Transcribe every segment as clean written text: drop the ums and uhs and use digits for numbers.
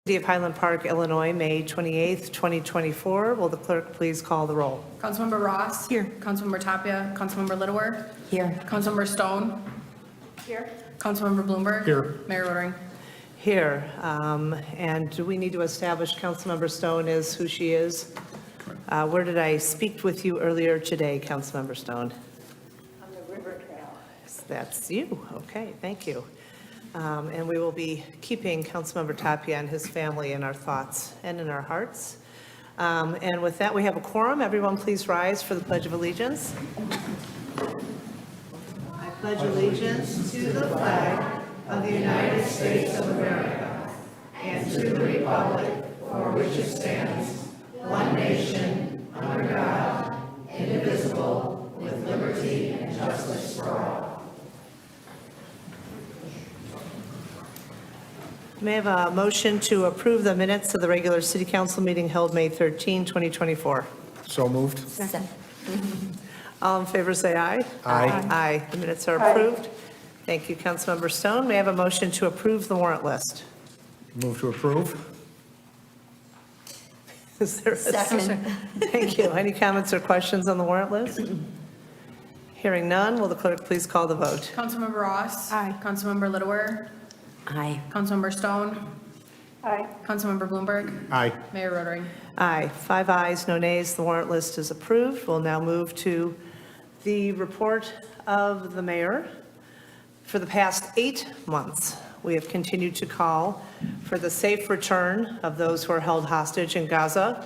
City of Highland Park, Illinois, May 28th, 2024. Will the clerk please call the roll? Councilmember Ross. Here. Councilmember Tapia. Councilmember Littlewer. Here. Councilmember Stone. Here. Councilmember Bloomberg. Here. Mayor Rotering. Here. And do we need to establish Councilmember Stone is who she is? Where did I speak with you earlier today, Councilmember Stone? On the river trail. That's you. Okay, thank you. And we will be keeping Councilmember Tapia and his family in our thoughts and in our hearts. And with that, we have a quorum. Everyone please rise for the Pledge of Allegiance. I pledge allegiance to the flag of the United States of America and to the republic for which it stands, one nation, under God, indivisible, with liberty and justice for all. May I have a motion to approve the minutes of the regular city council meeting held May 13, 2024? So moved. Second. All in favor, say aye. Aye. Aye. The minutes are approved. Thank you, Councilmember Stone. May I have a motion to approve the warrant list? Move to approve. Is there a Second. Thank you. Any comments or questions on the warrant list? Hearing none, will the clerk please call the vote? Councilmember Ross. Aye. Councilmember Littlewer. Aye. Councilmember Stone. Aye. Councilmember Bloomberg. Aye. Mayor Rotering. Aye. 5 ayes, no nays. The warrant list is approved. We'll now move to the report of the mayor. For the past 8 months, we have continued to call for the safe return of those who are held hostage in Gaza.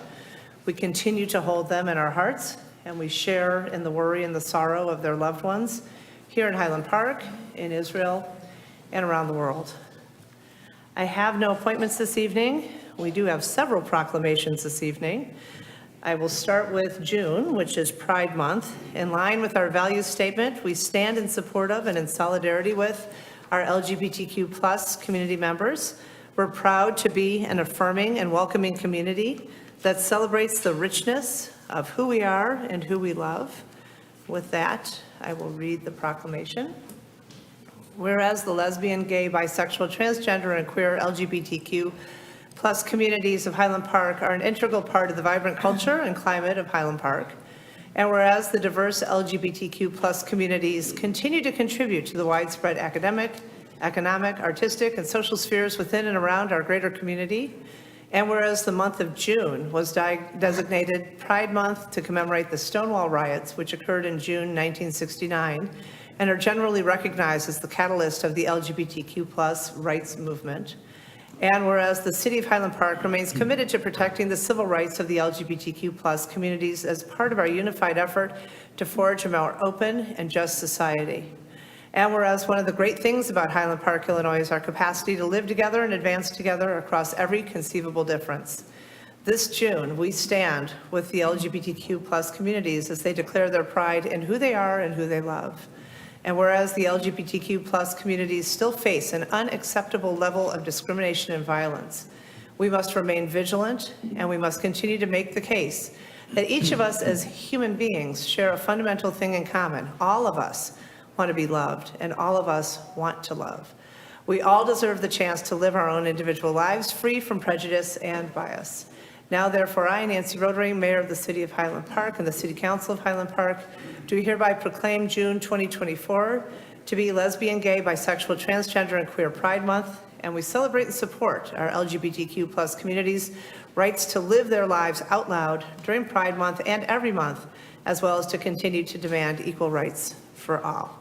We continue to hold them in our hearts, and we share in the worry and the sorrow of their loved ones here in Highland Park, in Israel, and around the world. I have no appointments this evening. We do have several proclamations this evening. I will start with June, which is Pride Month. In line with our values statement, we stand in support of and in solidarity with our LGBTQ plus community members. We're proud to be an affirming and welcoming community that celebrates the richness of who we are and who we love. With that, I will read the proclamation. Whereas the lesbian, gay, bisexual, transgender, and queer LGBTQ plus communities of Highland Park are an integral part of the vibrant culture and climate of Highland Park. And whereas the diverse LGBTQ plus communities continue to contribute to the widespread academic, economic, artistic, and social spheres within and around our greater community. And whereas the month of June was designated Pride Month to commemorate the Stonewall riots, which occurred in June 1969, and are generally recognized as the catalyst of the LGBTQ plus rights movement. And whereas the City of Highland Park remains committed to protecting the civil rights of the LGBTQ plus communities as part of our unified effort to forge a more open and just society. And whereas one of the great things about Highland Park, Illinois is our capacity to live together and advance together across every conceivable difference. This June, we stand with the LGBTQ plus communities as they declare their pride in who they are and who they love. And whereas the LGBTQ plus communities still face an unacceptable level of discrimination and violence, we must remain vigilant and we must continue to make the case that each of us as human beings share a fundamental thing in common. All of us want to be loved and all of us want to love. We all deserve the chance to live our own individual lives free from prejudice and bias. Now, therefore, I, Nancy Rotering, Mayor of the City of Highland Park and the City Council of Highland Park, do hereby proclaim June 2024 to be Lesbian, Gay, Bisexual, Transgender, and Queer Pride Month, and we celebrate and support our LGBTQ plus communities' rights to live their lives out loud during Pride Month and every month, as well as to continue to demand equal rights for all.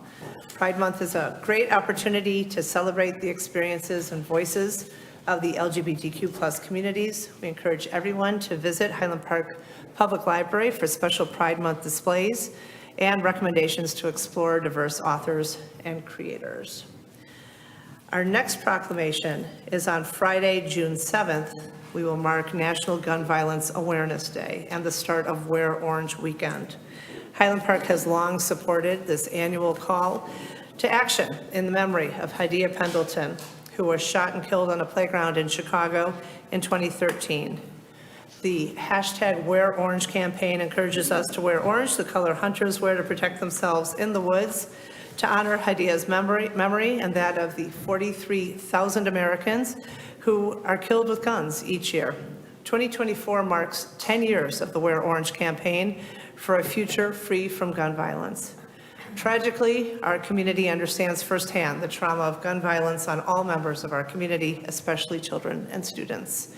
Pride Month is a great opportunity to celebrate the experiences and voices of the LGBTQ plus communities. We encourage everyone to visit Highland Park Public Library for special Pride Month displays and recommendations to explore diverse authors and creators. Our next proclamation is on Friday, June 7th. We will mark National Gun Violence Awareness Day and the start of Wear Orange Weekend. Highland Park has long supported this annual call to action in the memory of Hadia Pendleton, who was shot and killed on a playground in Chicago in 2013. The hashtag Wear Orange campaign encourages us to wear orange, the color hunters wear to protect themselves in the woods, to honor Hadia's memory and that of the 43,000 Americans who are killed with guns each year. 2024 marks 10 years of the Wear Orange campaign for a future free from gun violence. Tragically, our community understands firsthand the trauma of gun violence on all members of our community, especially children and students.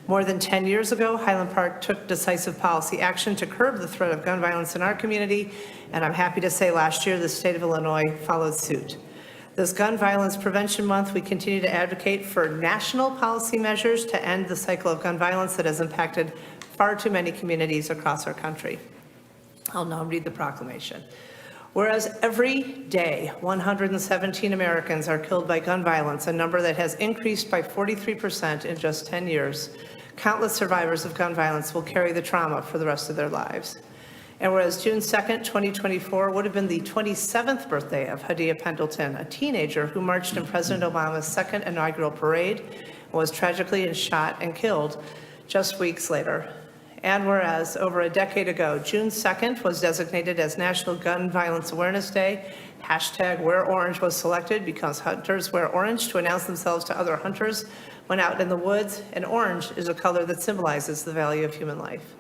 More than 10 years ago, Highland Park took decisive policy action to curb the threat of gun violence in our community, and I'm happy to say last year the state of Illinois followed suit. This Gun Violence Prevention Month, we continue to advocate for national policy measures to end the cycle of gun violence that has impacted far too many communities across our country. I'll now read the proclamation. Whereas every day, 117 Americans are killed by gun violence, a number that has increased by 43% in just 10 years, countless survivors of gun violence will carry the trauma for the rest of their lives. And whereas June 2nd, 2024 would have been the 27th birthday of Hadia Pendleton, a teenager who marched in President Obama's second inaugural parade and was tragically shot and killed just weeks later. And whereas over a decade ago, June 2nd was designated as National Gun Violence Awareness Day, hashtag Wear Orange was selected because hunters wear orange to announce themselves to other hunters when out in the woods, and orange is a color that symbolizes the value of human life.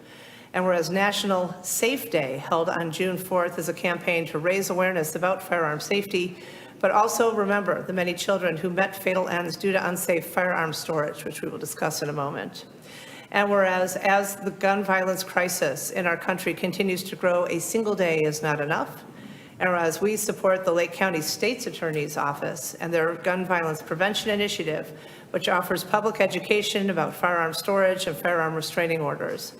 And whereas National Safe Day, held on June 4th, is a campaign to raise awareness about firearm safety, but also remember the many children who met fatal ends due to unsafe firearm storage, which we will discuss in a moment. And whereas as the gun violence crisis in our country continues to grow, a single day is not enough. And whereas we support the Lake County State's Attorney's Office and their Gun Violence Prevention Initiative, which offers public education about firearm storage and firearm restraining orders.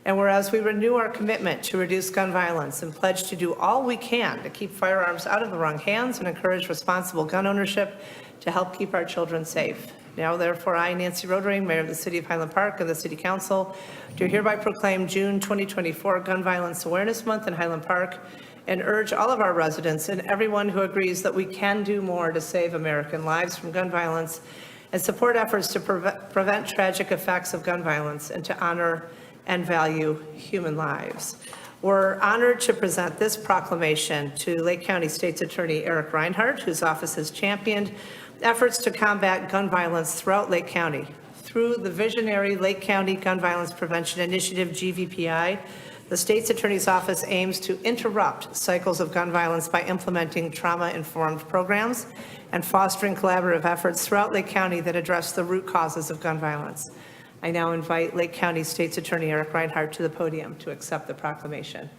And whereas we renew our commitment to reduce gun violence and pledge to do all we can to keep firearms out of the wrong hands and encourage responsible gun ownership to help keep our children safe. Now, therefore, I, Nancy Rodering, Mayor of the City of Highland Park, and the City Council, do hereby proclaim June 2024 Gun Violence Awareness Month in Highland Park and urge all of our residents and everyone who agrees that we can do more to save American lives from gun violence and support efforts to prevent tragic effects of gun violence and to honor and value human lives. We're honored to present this proclamation to Lake County State's Attorney Eric Reinhardt, whose office has championed efforts to combat gun violence throughout Lake County. Through the visionary Lake County Gun Violence Prevention Initiative, GVPI, the State's Attorney's Office aims to interrupt cycles of gun violence by implementing trauma-informed programs and fostering collaborative efforts throughout Lake County that address the root causes of gun violence. I now invite Lake County State's Attorney Eric Reinhardt to the podium to accept the proclamation.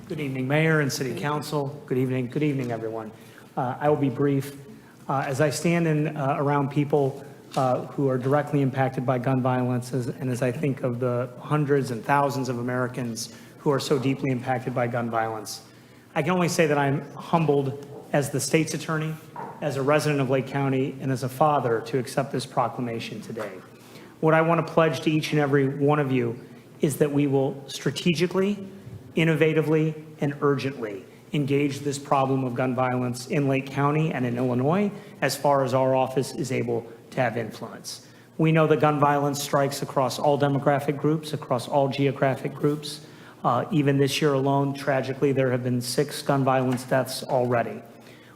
Good evening, Mayor and City Council. Good evening, everyone. I will be brief. As I stand around people who are directly impacted by gun violence, and as I think of the hundreds and thousands of Americans who are so deeply impacted by gun violence, I can only say that I'm humbled as the state's attorney, as a resident of Lake County, and as a father to accept this proclamation today. What I want to pledge to each and every one of you is that we will strategically, innovatively, and urgently engage this problem of gun violence in Lake County and in Illinois as far as our office is able to have influence. We know that gun violence strikes across all demographic groups, across all geographic groups. Even this year alone, tragically, there have been 6 gun violence deaths already.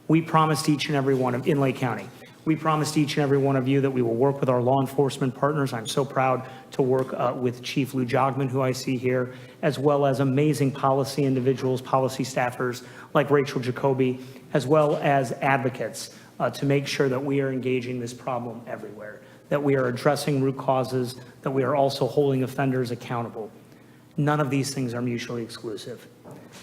We promised each and every one of, in Lake County, we promised each and every one of you that we will work with our law enforcement partners. I'm so proud to work with Chief Lou Jogman, who I see here, as well as amazing policy individuals, policy staffers like Rachel Jacoby, as well as advocates to make sure that we are engaging this problem everywhere, that we are addressing root causes, that we are also holding offenders accountable. None of these things are mutually exclusive.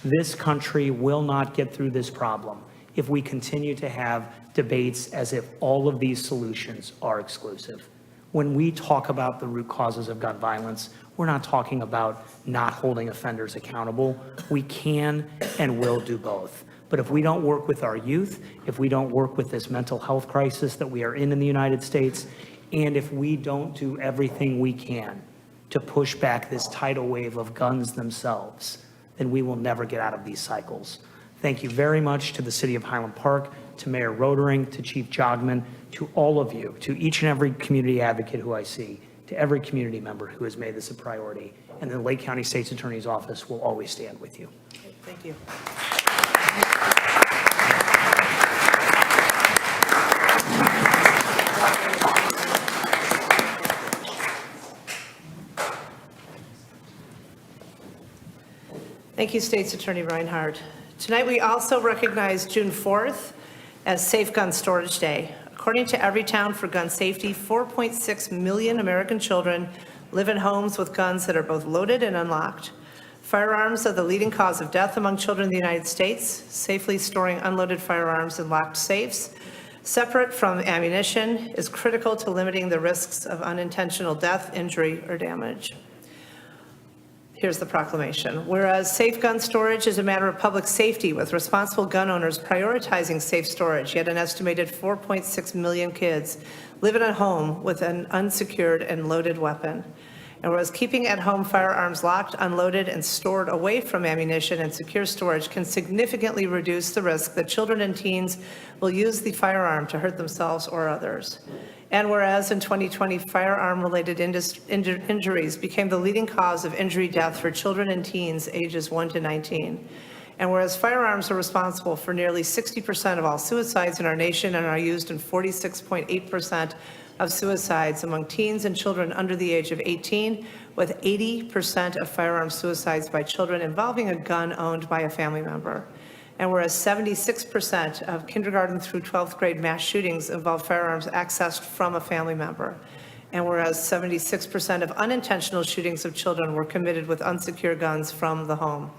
This country will not get through this problem if we continue to have debates as if all of these solutions are exclusive. When we talk about the root causes of gun violence, we're not talking about not holding offenders accountable. We can and will do both. But if we don't work with our youth, if we don't work with this mental health crisis that we are in the United States, and if we don't do everything we can to push back this tidal wave of guns themselves, then we will never get out of these cycles. Thank you very much to the City of Highland Park, to Mayor Rodering, to Chief Jogman, to all of you, to each and every community advocate who I see, to every community member who has made this a priority. And the Lake County State's Attorney's Office will always stand with you. Thank you. Thank you, State's Attorney Reinhardt. Tonight, we also recognize June 4th as Safe Gun Storage Day. According to Everytown for Gun Safety, 4.6 million American children live in homes with guns that are both loaded and unlocked. Firearms are the leading cause of death among children in the United States. Safely storing unloaded firearms in locked safes, separate from ammunition, is critical to limiting the risks of unintentional death, injury, or damage. Here's the proclamation. Whereas safe gun storage is a matter of public safety, with responsible gun owners prioritizing safe storage, yet an estimated 4.6 million kids live in a home with an unsecured and loaded weapon. And whereas keeping at-home firearms locked, unloaded, and stored away from ammunition and secure storage can significantly reduce the risk that children and teens will use the firearm to hurt themselves or others. And whereas in 2020, firearm-related injuries became the leading cause of injury death for children and teens ages 1 to 19. And whereas firearms are responsible for nearly 60% of all suicides in our nation and are used in 46.8% of suicides among teens and children under the age of 18, with 80% of firearm suicides by children involving a gun owned by a family member. And whereas 76% of kindergarten through 12th grade mass shootings involve firearms accessed from a family member. And whereas 76% of unintentional shootings of children were committed with unsecured guns from the home.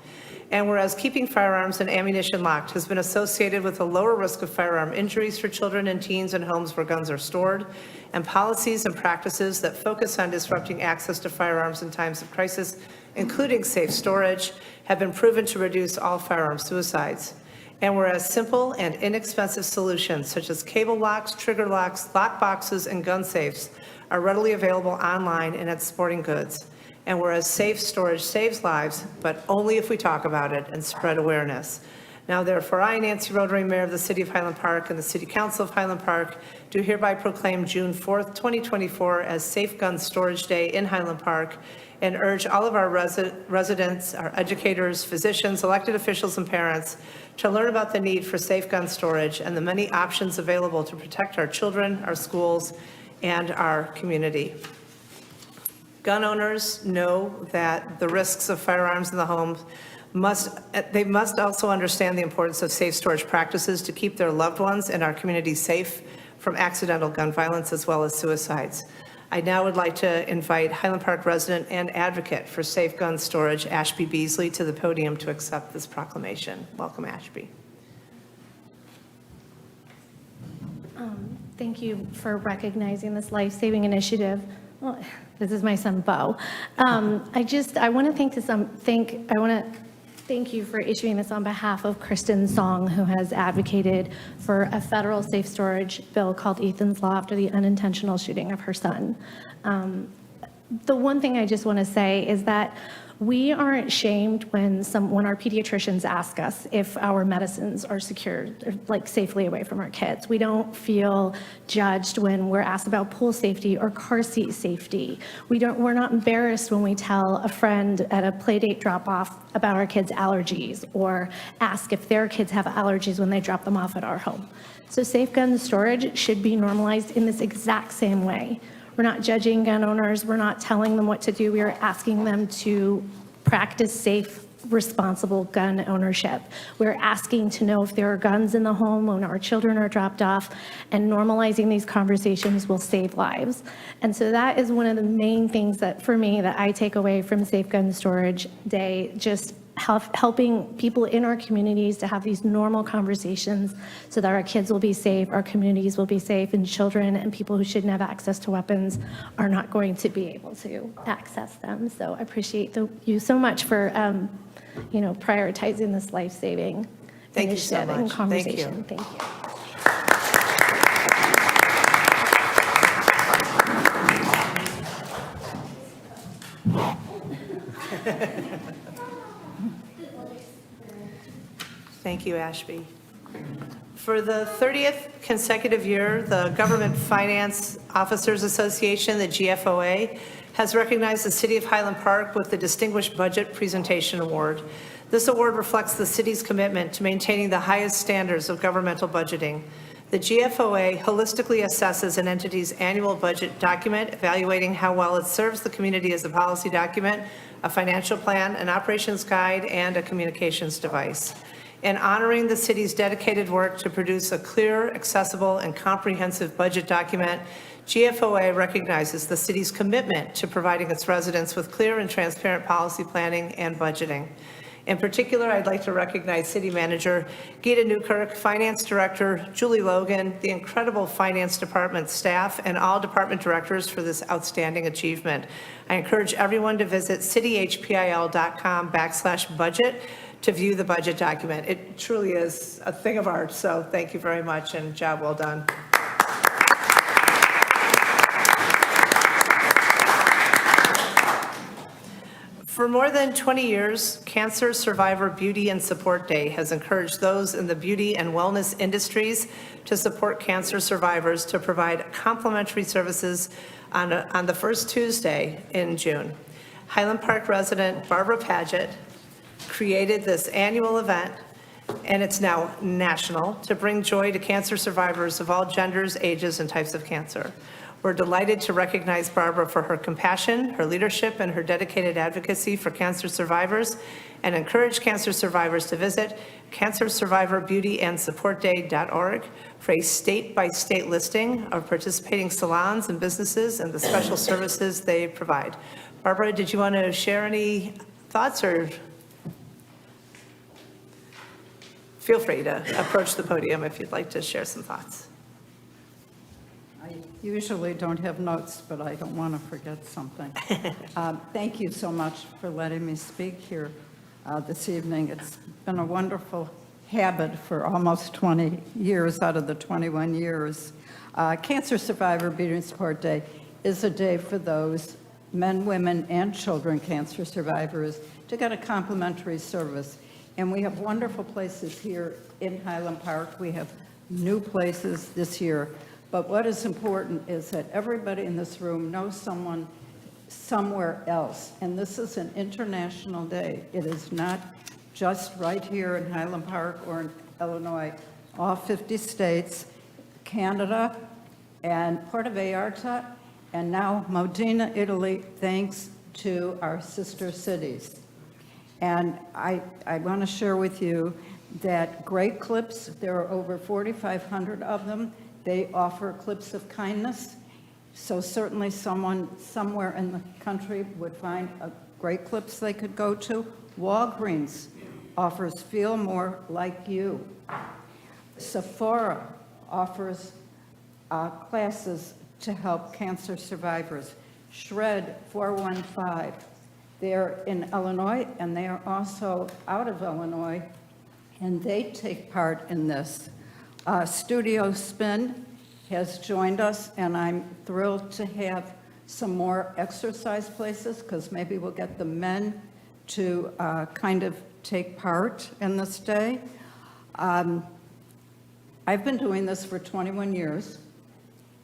And whereas keeping firearms and ammunition locked has been associated with a lower risk of firearm injuries for children and teens in homes where guns are stored, and policies and practices that focus on disrupting access to firearms in times of crisis, including safe storage, have been proven to reduce all firearm suicides. And whereas simple and inexpensive solutions such as cable locks, trigger locks, lock boxes, and gun safes are readily available online and at sporting goods. And whereas safe storage saves lives, but only if we talk about it and spread awareness. Now, therefore, I, Nancy Rotary, Mayor of the City of Highland Park, and the City Council of Highland Park, do hereby proclaim June 4th, 2024 as Safe Gun Storage Day in Highland Park, and urge all of our residents, our educators, physicians, elected officials, and parents to learn about the need for safe gun storage and the many options available to protect our children, our schools, and our community. Gun owners know that the risks of firearms in the home must also understand the importance of safe storage practices to keep their loved ones and our community safe from accidental gun violence as well as suicides. I now would like to invite Highland Park resident and advocate for safe gun storage, Ashby Beasley, to the podium to accept this proclamation. Welcome, Ashby. Thank you for recognizing this life-saving initiative. Well, this is my son, Bo. I want to thank you for issuing this on behalf of Kristen Song, who has advocated for a federal safe storage bill called Ethan's Law after the unintentional shooting of her son. The one thing I just want to say is that we aren't shamed when our pediatricians ask us if our medicines are secured, like safely away from our kids. We don't feel judged when we're asked about pool safety or car seat safety. We're not embarrassed when we tell a friend at a play date drop-off about our kids' allergies or ask if their kids have allergies when they drop them off at our home. So safe gun storage should be normalized in this exact same way. We're not judging gun owners. We're not telling them what to do. We are asking them to practice safe, responsible gun ownership. We're asking to know if there are guns in the home when our children are dropped off, and normalizing these conversations will save lives. And so that is one of the main things that, for me, that I take away from Safe Gun Storage Day, just helping people in our communities to have these normal conversations so that our kids will be safe, our communities will be safe, and children and people who shouldn't have access to weapons are not going to be able to access them. So I appreciate you so much for prioritizing this life-saving initiative and conversation. Thank you. Thank you, Ashby. For the 30th consecutive year, the Government Finance Officers Association, the GFOA, has recognized the City of Highland Park with the Distinguished Budget Presentation Award. This award reflects the city's commitment to maintaining the highest standards of governmental budgeting. The GFOA holistically assesses an entity's annual budget document, evaluating how well it serves the community as a policy document, a financial plan, an operations guide, and a communications device. In honoring the city's dedicated work to produce a clear, accessible, and comprehensive budget document, GFOA recognizes the city's commitment to providing its residents with clear and transparent policy planning and budgeting. In particular, I'd like to recognize City Manager Geeta Newkirk, Finance Director Julie Logan, the incredible Finance Department staff, and all department directors for this outstanding achievement. I encourage everyone to visit cityhpil.com/budget to view the budget document. It truly is a thing of art, so thank you very much, and job well done. For more than 20 years, Cancer Survivor Beauty and Support Day has encouraged those in the beauty and wellness industries to support cancer survivors to provide complimentary services on the first Tuesday in June. Highland Park resident Barbara Paget created this annual event, and it's now national, to bring joy to cancer survivors of all genders, ages, and types of cancer. We're delighted to recognize Barbara for her compassion, her leadership, and her dedicated advocacy for cancer survivors, and encourage cancer survivors to visit cancersurvivorbeautyandsupportday.org for a state-by-state listing of participating salons and businesses and the special services they provide. Barbara, did you want to share any thoughts, or feel free to approach the podium if you'd like to share some thoughts. I usually don't have notes, but I don't want to forget something. Thank you so much for letting me speak here this evening. It's been a wonderful habit for almost 20 years out of the 21 years. Cancer Survivor Beauty and Support Day is a day for those men, women, and children cancer survivors to get a complimentary service. And we have wonderful places here in Highland Park. We have new places this year. But what is important is that everybody in this room knows someone somewhere else. And this is an international day. It is not just right here in Highland Park or in Illinois. All 50 states, Canada, and part of Aorta, and now Modena, Italy, thanks to our sister cities. And I want to share with you that Great Clips, there are over 4,500 of them. They offer clips of kindness. So certainly someone somewhere in the country would find a Great Clips they could go to. Walgreens offers Feel More Like You. Sephora offers classes to help cancer survivors. Shred 415. They're in Illinois, and they are also out of Illinois, and they take part in this. Studio Spin has joined us, and I'm thrilled to have some more exercise places, because maybe we'll get the men to kind of take part in this day. I've been doing this for 21 years,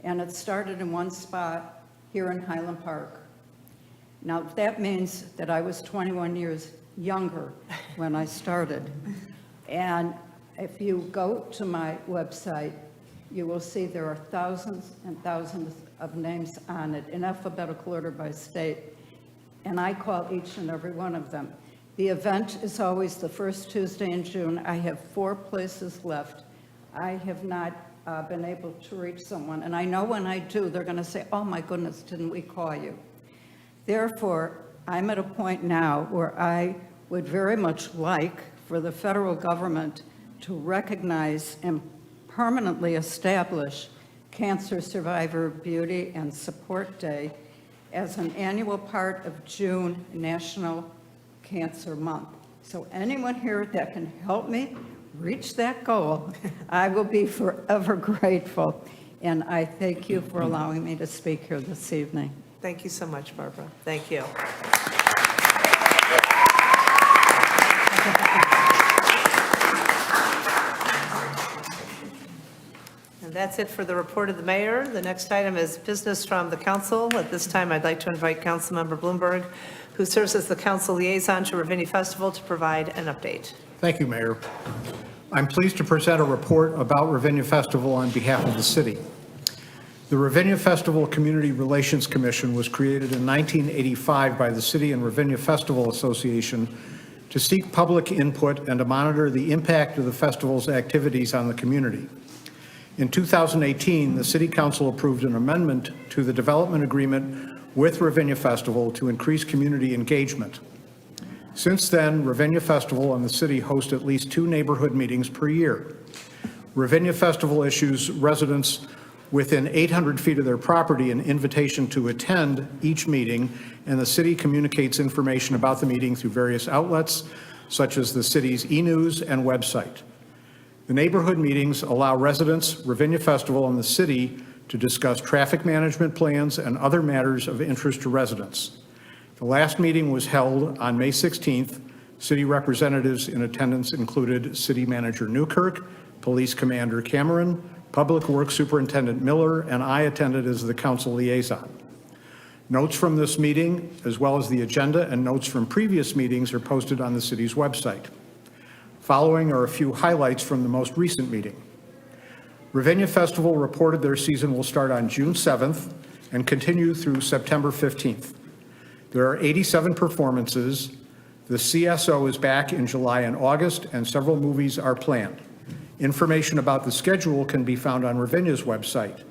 and it started in one spot here in Highland Park. Now, that means that I was 21 years younger when I started. And if you go to my website, you will see there are thousands and thousands of names on it in alphabetical order by state, and I call each and every one of them. The event is always the first Tuesday in June. I have 4 places left. I have not been able to reach someone, and I know when I do, they're going to say, oh my goodness, didn't we call you? Therefore, I'm at a point now where I would very much like for the federal government to recognize and permanently establish Cancer Survivor Beauty and Support Day as an annual part of June National Cancer Month. So anyone here that can help me reach that goal, I will be forever grateful. And I thank you for allowing me to speak here this evening. Thank you so much, Barbara. Thank you. And That's it for the report of the mayor. The next item is business from the council. At this time, I'd like to invite Councilmember Bloomberg, who serves as the council liaison to Ravinia Festival, to provide an update. Thank you, Mayor. I'm pleased to present a report about Ravinia Festival on behalf of the city. The Ravinia Festival Community Relations Commission was created in 1985 by the City and Ravinia Festival Association to seek public input and to monitor the impact of the festival's activities on the community. In 2018, the City Council approved an amendment to the development agreement with Ravinia Festival to increase community engagement. Since then, Ravinia Festival and the city host at least 2 neighborhood meetings per year. Ravinia Festival issues residents within 800 feet of their property an invitation to attend each meeting, and the city communicates information about the meeting through various outlets, such as the city's e-news and website. The neighborhood meetings allow residents, Ravinia Festival, and the city to discuss traffic management plans and other matters of interest to residents. The last meeting was held on May 16th. City representatives in attendance included City Manager Newkirk, Police Commander Cameron, Public Works Superintendent Miller, and I attended as the council liaison. Notes from this meeting, as well as the agenda and notes from previous meetings, are posted on the city's website. Following are a few highlights from the most recent meeting. Ravinia Festival reported their season will start on June 7th and continue through September 15th. There are 87 performances. The CSO is back in July and August, and several movies are planned. Information about the schedule can be found on Ravinia's website.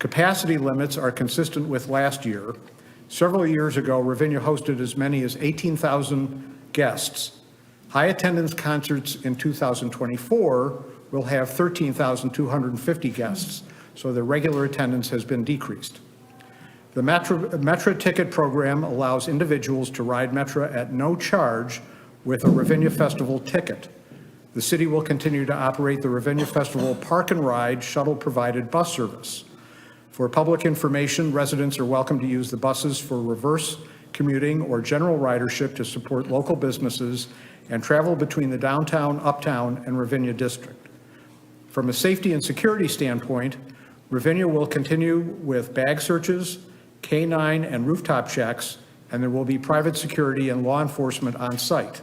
Capacity limits are consistent with last year. Several years ago, Ravinia hosted as many as 18,000 guests. High attendance concerts in 2024 will have 13,250 guests, so the regular attendance has been decreased. The Metro ticket program allows individuals to ride Metro at no charge with a Ravinia Festival ticket. The city will continue to operate the Ravinia Festival Park and Ride shuttle-provided bus service. For public information, residents are welcome to use the buses for reverse commuting or general ridership to support local businesses and travel between the downtown, uptown, and Ravinia district. From a safety and security standpoint, Ravinia will continue with bag searches, K-9 and rooftop checks, and there will be private security and law enforcement on site.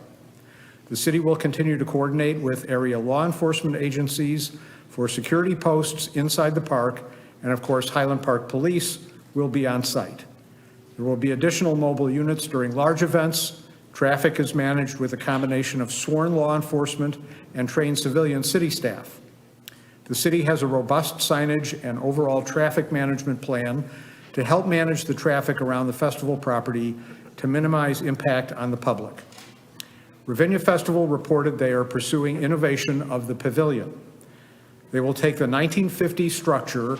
The city will continue to coordinate with area law enforcement agencies for security posts inside the park, and of course, Highland Park Police will be on site. There will be additional mobile units during large events. Traffic is managed with a combination of sworn law enforcement and trained civilian city staff. The city has a robust signage and overall traffic management plan to help manage the traffic around the festival property to minimize impact on the public. Ravinia Festival reported they are pursuing innovation of the pavilion. They will take the 1950 structure,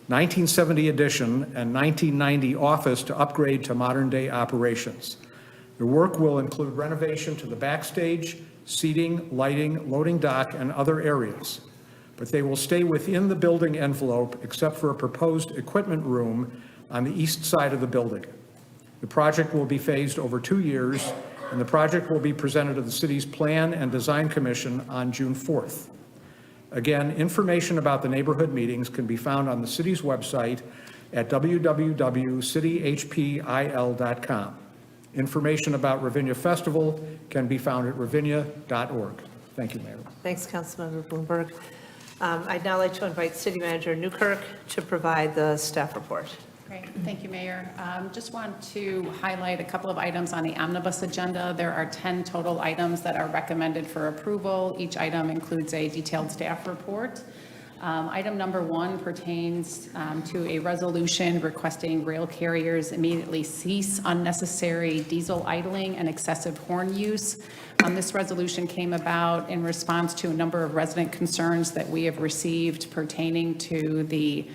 1970 addition, and 1990 office to upgrade to modern-day operations. The work will include renovation to the backstage, seating, lighting, loading dock, and other areas. But they will stay within the building envelope except for a proposed equipment room on the east side of the building. The project will be phased over 2 years, and the project will be presented to the city's Plan and Design Commission on June 4th. Again, information about the neighborhood meetings can be found on the city's website at www.cityhpil.com. Information about Ravinia Festival can be found at ravinia.org. Thank you, Mayor. Thanks, Councilmember Bloomberg. I'd now like to invite City Manager Newkirk to provide the staff report. Great, thank you, Mayor. Just want to highlight a couple of items on the omnibus agenda. There are 10 total items that are recommended for approval. Each item includes a detailed staff report. Item number 1 pertains to a resolution requesting rail carriers immediately cease unnecessary diesel idling and excessive horn use. This resolution came about in response to a number of resident concerns that we have received pertaining to the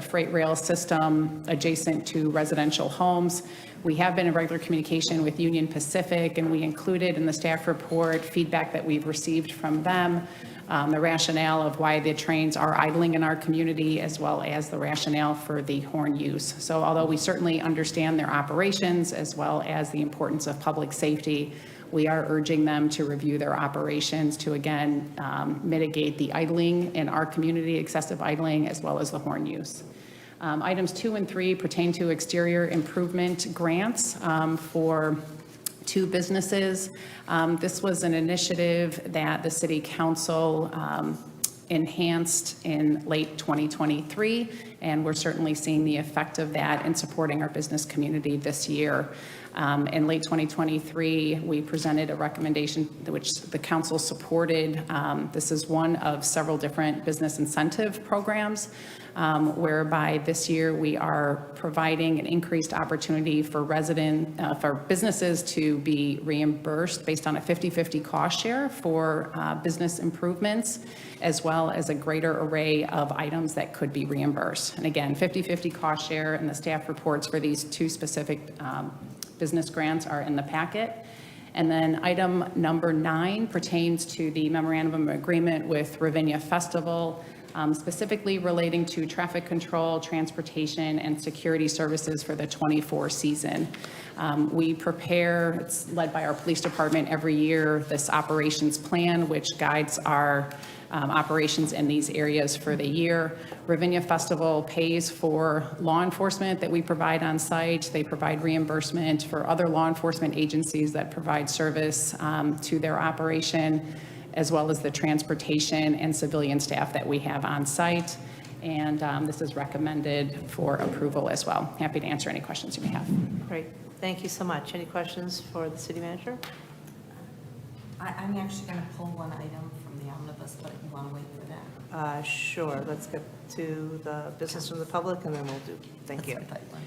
freight rail system adjacent to residential homes. We have been in regular communication with Union Pacific, and we included in the staff report feedback that we've received from them, the rationale of why the trains are idling in our community, as well as the rationale for the horn use. So although we certainly understand their operations, as well as the importance of public safety, we are urging them to review their operations to, again, mitigate the idling in our community, excessive idling, as well as the horn use. Items 2 and 3 pertain to exterior improvement grants for 2 businesses. This was an initiative that the City Council enhanced in late 2023, and we're certainly seeing the effect of that in supporting our business community this year. In late 2023, we presented a recommendation which the council supported. This is one of several different business incentive programs, whereby this year we are providing an increased opportunity for for businesses to be reimbursed based on a 50-50 cost share for business improvements, as well as a greater array of items that could be reimbursed. And again, 50-50 cost share, and the staff reports for these 2 specific business grants are in the packet. And then item number 9 pertains to the memorandum of agreement with Ravinia Festival, specifically relating to traffic control, transportation, and security services for the 24 season. We prepare, it's led by our police department every year, this operations plan, which guides our operations in these areas for the year. Ravinia Festival pays for law enforcement that we provide on site. They provide reimbursement for other law enforcement agencies that provide service to their operation, as well as the transportation and civilian staff that we have on site. And this is recommended for approval as well. Happy to answer any questions you may have. Great. Thank you so much. Any questions for the city manager? I'm actually going to pull one item from the omnibus, but you want to wait for that? Sure. Let's get to the business from the public, and then we'll do, thank you. That's what I thought you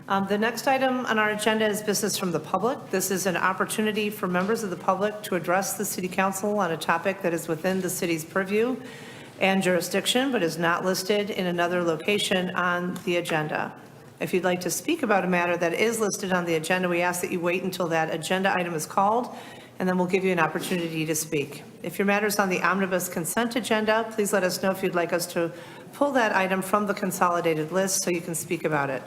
wanted. The next item on our agenda is business from the public. This is an opportunity for members of the public to address the city council on a topic that is within the city's purview and jurisdiction, but is not listed in another location on the agenda. If you'd like to speak about a matter that is listed on the agenda, we ask that you wait until that agenda item is called, and then we'll give you an opportunity to speak. If your matter is on the omnibus consent agenda, please let us know if you'd like us to pull that item from the consolidated list so you can speak about it.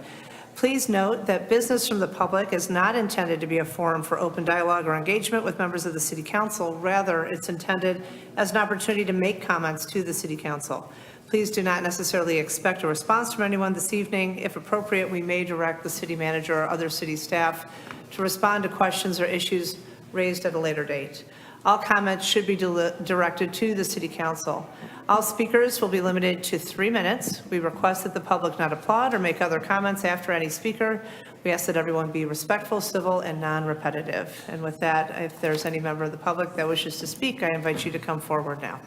Please note that business from the public is not intended to be a forum for open dialogue or engagement with members of the city council. Rather, it's intended as an opportunity to make comments to the city council. Please do not necessarily expect a response from anyone this evening. If appropriate, we may direct the city manager or other city staff to respond to questions or issues raised at a later date. All comments should be directed to the city council. All speakers will be limited to 3 minutes. We request that the public not applaud or make other comments after any speaker. We ask that everyone be respectful, civil, and non-repetitive. And with that, if there's any member of the public that wishes to speak, I invite you to come forward now.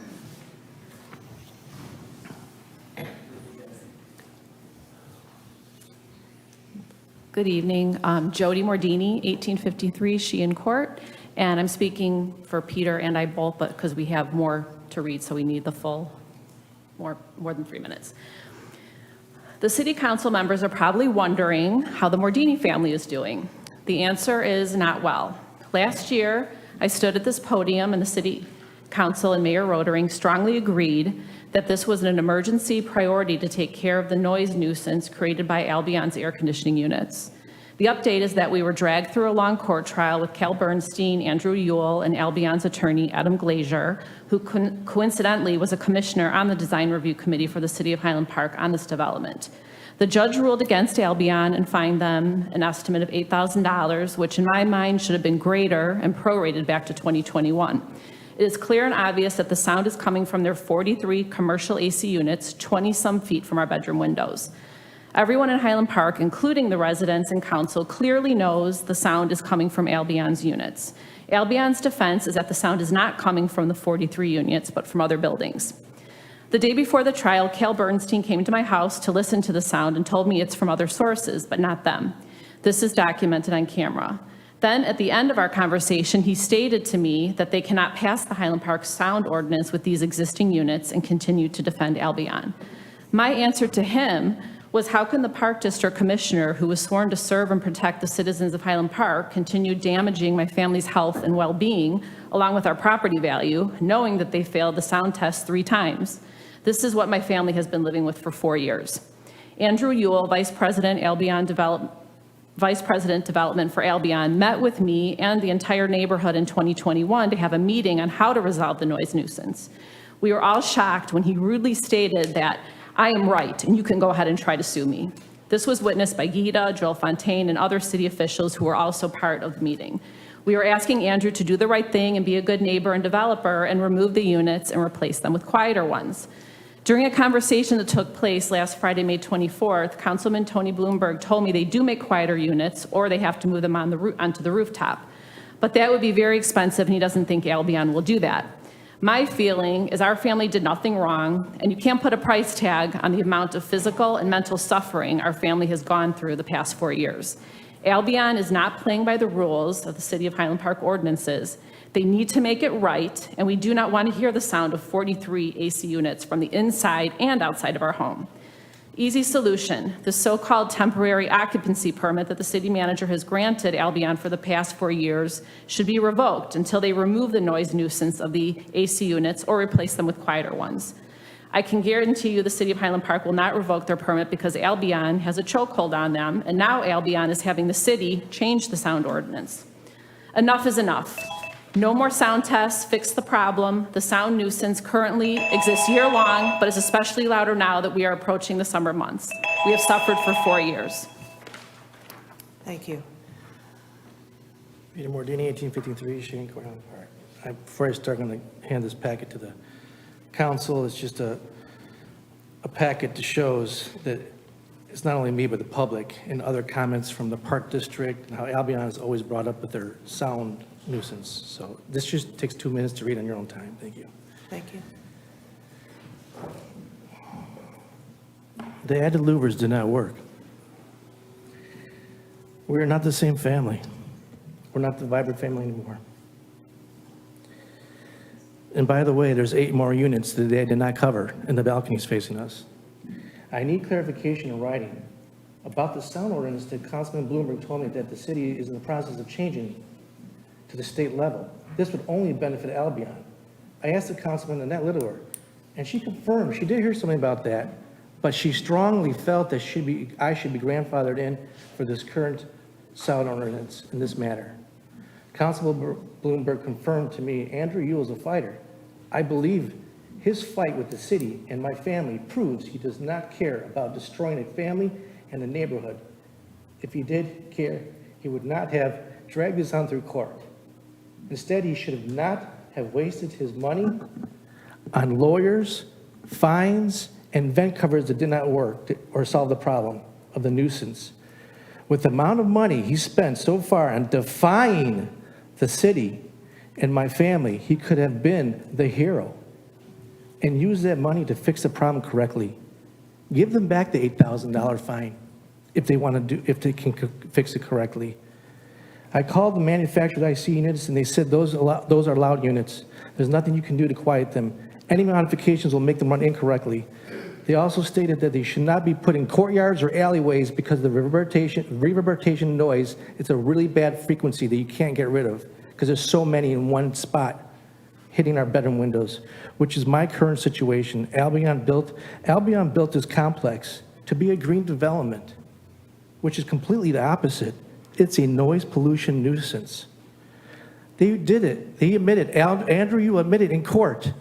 Good evening. Jody Mordini, 1853 Sheehan Court, and I'm speaking for Peter and I both, but because we have more to read, so we need the full, more than 3 minutes. The city council members are probably wondering how the Mordini family is doing. The answer is not well. Last year, I stood at this podium and the city council and Mayor Rodering strongly agreed that this was an emergency priority to take care of the noise nuisance created by Albion's air conditioning units. The update is that we were dragged through a long court trial with Cal Bernstein, Andrew Ewell, and Albion's attorney, Adam Glazier, who coincidentally was a commissioner on the design review committee for the city of Highland Park on this development. The judge ruled against Albion and fined them an estimate of $8,000, which in my mind should have been greater and prorated back to 2021. It is clear and obvious that the sound is coming from their 43 commercial AC units, 20-some feet from our bedroom windows. Everyone in Highland Park, including the residents and council, clearly knows the sound is coming from Albion's units. Albion's defense is that the sound is not coming from the 43 units, but from other buildings. The day before the trial, Cal Bernstein came to my house to listen to the sound and told me it's from other sources, but not them. This is documented on camera. Then, at the end of our conversation, he stated to me that they cannot pass the Highland Park sound ordinance with these existing units and continue to defend Albion. My answer to him was, how can the Park District Commissioner, who was sworn to serve and protect the citizens of Highland Park, continue damaging my family's health and well-being, along with our property value, knowing that they failed the sound test 3 times? This is what my family has been living with for 4 years. Andrew Ewell, Vice President, Albion Development, Vice President Development for Albion, met with me and the entire neighborhood in 2021 to have a meeting on how to resolve the noise nuisance. We were all shocked when he rudely stated that I am right and you can go ahead and try to sue me. This was witnessed by Gita, Joel Fontaine, and other city officials who were also part of the meeting. We were asking Andrew to do the right thing and be a good neighbor and developer and remove the units and replace them with quieter ones. During a conversation that took place last Friday, May 24th, Councilman Tony Bloomberg told me they do make quieter units or they have to move them onto the rooftop. But that would be very expensive and he doesn't think Albion will do that. My feeling is our family did nothing wrong, and you can't put a price tag on the amount of physical and mental suffering our family has gone through the past 4 years. Albion is not playing by the rules of the City of Highland Park ordinances. They need to make it right, and we do not want to hear the sound of 43 AC units from the inside and outside of our home. Easy solution, the so-called temporary occupancy permit that the city manager has granted Albion for the past 4 years should be revoked until they remove the noise nuisance of the AC units or replace them with quieter ones. I can guarantee you the City of Highland Park will not revoke their permit because Albion has a chokehold on them, and now Albion is having the city change the sound ordinance. Enough is enough. No more sound tests, fix the problem. The sound nuisance currently exists year-long, but is especially louder now that we are approaching the summer months. We have suffered for 4 years. Thank you. Peter Mordini, 1853 Highland Park. Before I start, I'm going to hand this packet to the council. It's just a packet that shows that it's not only me, but the public, and other comments from the Park District, and how Albion is always brought up with their sound nuisance. So this just takes 2 minutes to read on your own time. Thank you. Thank you. The added louvers did not work. We are not the same family. We're not the vibrant family anymore. And by the way, there's 8 more units that they did not cover in the balconies facing us. I need clarification in writing about the sound ordinance that Councilman Bloomberg told me that the city is in the process of changing to the state level. This would only benefit Albion. I asked the councilman Annette Littler, and she confirmed she did hear something about that, but she strongly felt that I should be grandfathered in for this current sound ordinance in this matter. Councilman Bloomberg confirmed to me, Andrew Yule is a fighter. I believe his fight with the city and my family proves he does not care about destroying a family and a neighborhood. If he did care, he would not have dragged this on through court. Instead, he should have not have wasted his money on lawyers, fines, and vent covers that did not work or solve the problem of the nuisance. With the amount of money he spent so far on defying the city and my family, he could have been the hero and used that money to fix the problem correctly. Give them back the $8,000 fine if they if they can fix it correctly. I called the manufactured IC units, and they said those are loud units. There's nothing you can do to quiet them. Any modifications will make them run incorrectly. They also stated that they should not be put in courtyards or alleyways because the reverberation noise, it's a really bad frequency that you can't get rid of because there's so many in one spot hitting our bedroom windows, which is my current situation. Albion built this complex to be a green development, which is completely the opposite. It's a noise pollution nuisance. They did it. They admitted, Andrew, you admitted in court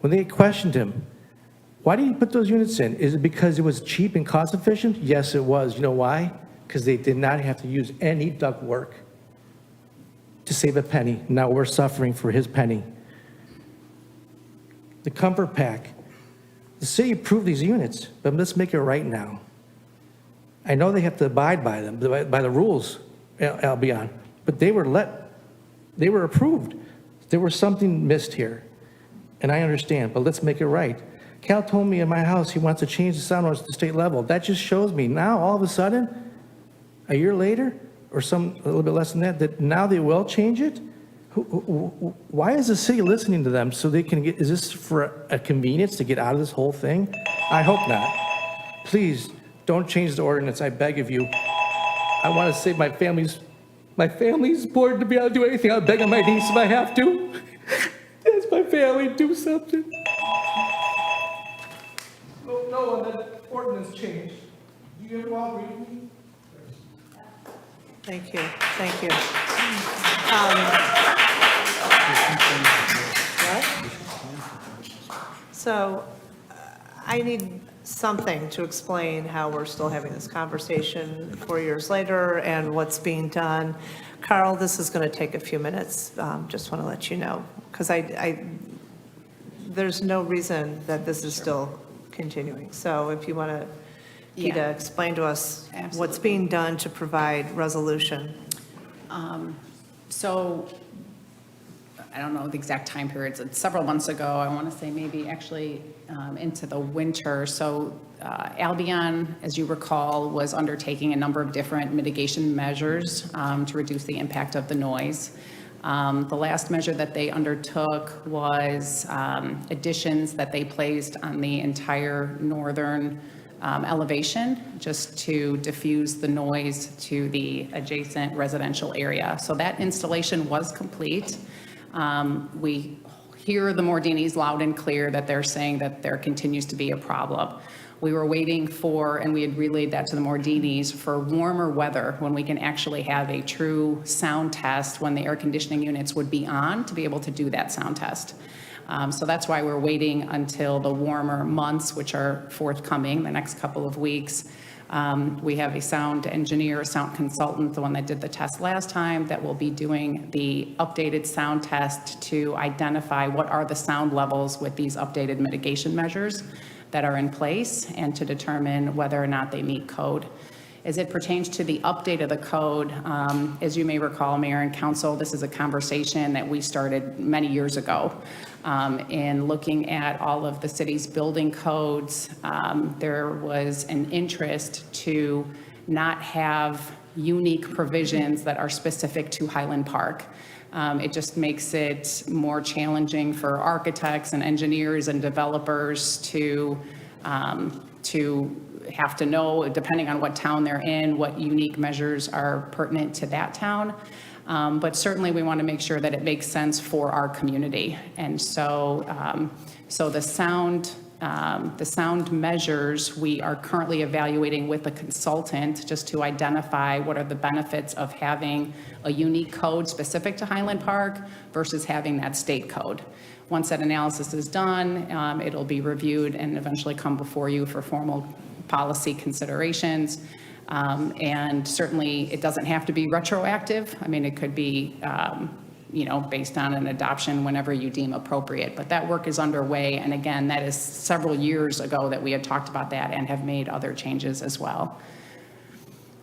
when they questioned him, why did you put those units in? Is it because it was cheap and cost efficient? Yes, it was. You know why? Because they did not have to use any duct work to save a penny. Now we're suffering for his penny. The comfort pack. The city approved these units, but let's make it right now. I know they have to abide by them, by the rules, Albion, but they were approved. There was something missed here, and I understand, but let's make it right. Cal told me in my house he wants to change the sound ordinance to the state level. That just shows me now, all of a sudden, a year later, or a little bit less than that now they will change it? Why is the city listening to them so they can get, is this for a convenience to get out of this whole thing? I hope not. Please, don't change the ordinance, I beg of you. I want to save my family's board to be able to do anything. I'll beg on my knees if I have to. That's my family, do something. No, that ordinance changed. Do you all read me? Thank you, thank you. What? So I need something to explain how we're still having this conversation 4 years later and what's being done. Carl, this is going to take a few minutes, just want to let you know, because there's no reason that this is still continuing. So if you want to, Gita, Yeah. explain to us what's Absolutely. being done to provide resolution. So, I don't know the exact time periods, it's several months ago, I want to say maybe actually into the winter. So Albion, as you recall, was undertaking a number of different mitigation measures to reduce the impact of the noise. The last measure that they undertook was additions that they placed on the entire northern elevation, just to diffuse the noise to the adjacent residential area. So that installation was complete. We hear the Mordinis loud and clear that they're saying that there continues to be a problem. We were waiting for, and we had relayed that to the Mordinis, for warmer weather when we can actually have a true sound test when the air conditioning units would be on to be able to do that sound test. So that's why we're waiting until the warmer months, which are forthcoming the next couple of weeks. We have a sound engineer, a sound consultant, the one that did the test last time, that will be doing the updated sound test to identify what are the sound levels with these updated mitigation measures that are in place, and to determine whether or not they meet code. As it pertains to the update of the code, as you may recall, Mayor and Council, this is a conversation that we started many years ago. In looking at all of the city's building codes, there was an interest to not have unique provisions that are specific to Highland Park. It just makes it more challenging for architects and engineers and developers to have to know, depending on what town they're in, what unique measures are pertinent to that town. But certainly we want to make sure that it makes sense for our community. And so, the sound measures we are currently evaluating with a consultant, just to identify what are the benefits of having a unique code specific to Highland Park versus having that state code. Once that analysis is done, it'll be reviewed and eventually come before you for formal policy considerations. And certainly, it doesn't have to be retroactive. I mean, it could be, based on an adoption whenever you deem appropriate. But that work is underway. And again, that is several years ago that we had talked about that and have made other changes as well.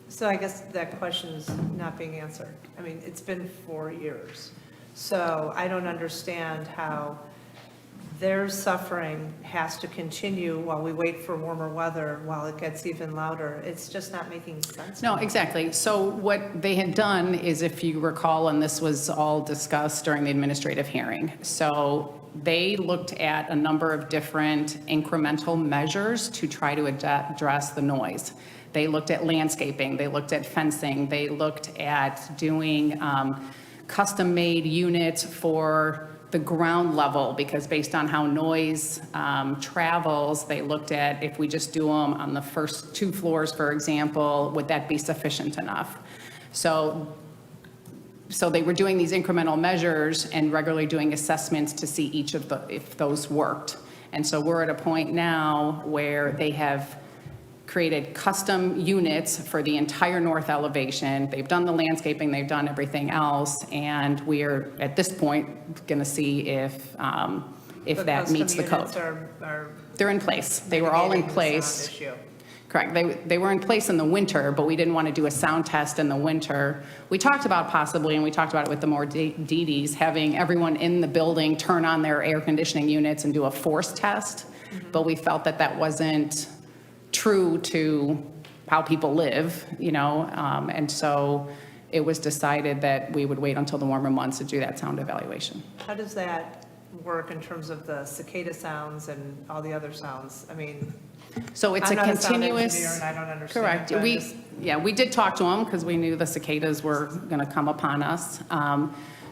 So I guess that question is not being answered. I mean, it's been 4 years. So I don't understand how their suffering has to continue while we wait for warmer weather, while it gets even louder. It's just not making sense. No, exactly. So what they had done is, if you recall, and this was all discussed during the administrative hearing, so they looked at a number of different incremental measures to try to address the noise. They looked at landscaping, they looked at fencing, they looked at doing custom-made units for the ground level, because based on how noise travels, they looked at, if we just do them on the first 2 floors, for example, would that be sufficient enough? So they were doing these incremental measures and regularly doing assessments to see if those worked. And so we're at a point now where they have created custom units for the entire north elevation. They've done the landscaping, they've done everything else, and we're at this point going to see if that meets the code. They're in place. They were all in place. Correct. They were in place in the winter, but we didn't want to do a sound test in the winter. We talked about possibly, and we talked about it with the Mordinis, having everyone in the building turn on their air conditioning units and do a force test, but we felt that that wasn't true to how people live, and so it was decided that we would wait until the warmer months to do that sound evaluation. How does that work in terms of the cicada sounds and all the other sounds? I mean, So it's I'm a not a sound continuous. engineer and I don't understand. Correct. but I'm just- We did talk to them because we knew the cicadas were going to come upon us.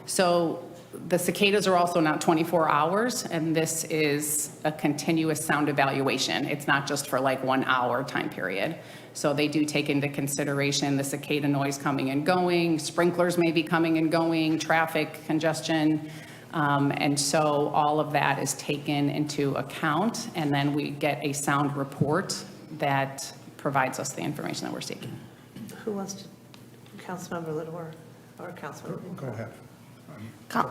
So the cicadas are also not 24 hours, and this is a continuous sound evaluation. It's not just for like 1 hour time period. So they do take into consideration the cicada noise coming and going, sprinklers may be coming and going, traffic congestion. And so all of that is taken into account, and then we get a sound report that provides us the information that we're seeking. Who wants to, Councilmember Lidwar or Councilmember? Go ahead.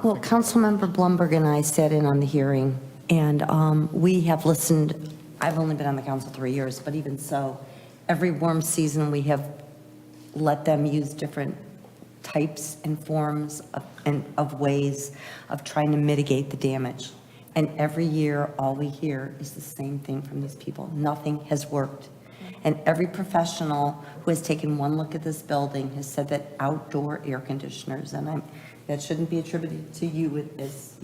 Well, Councilmember Blumberg and I sat in on the hearing, and we have listened. I've only been on the council 3 years, but even so, every warm season, we have let them use different types and forms of ways of trying to mitigate the damage. And every year, all we hear is the same thing from these people. Nothing has worked. And every professional who has taken one look at this building has said that outdoor air conditioners, and that shouldn't be attributed to you as,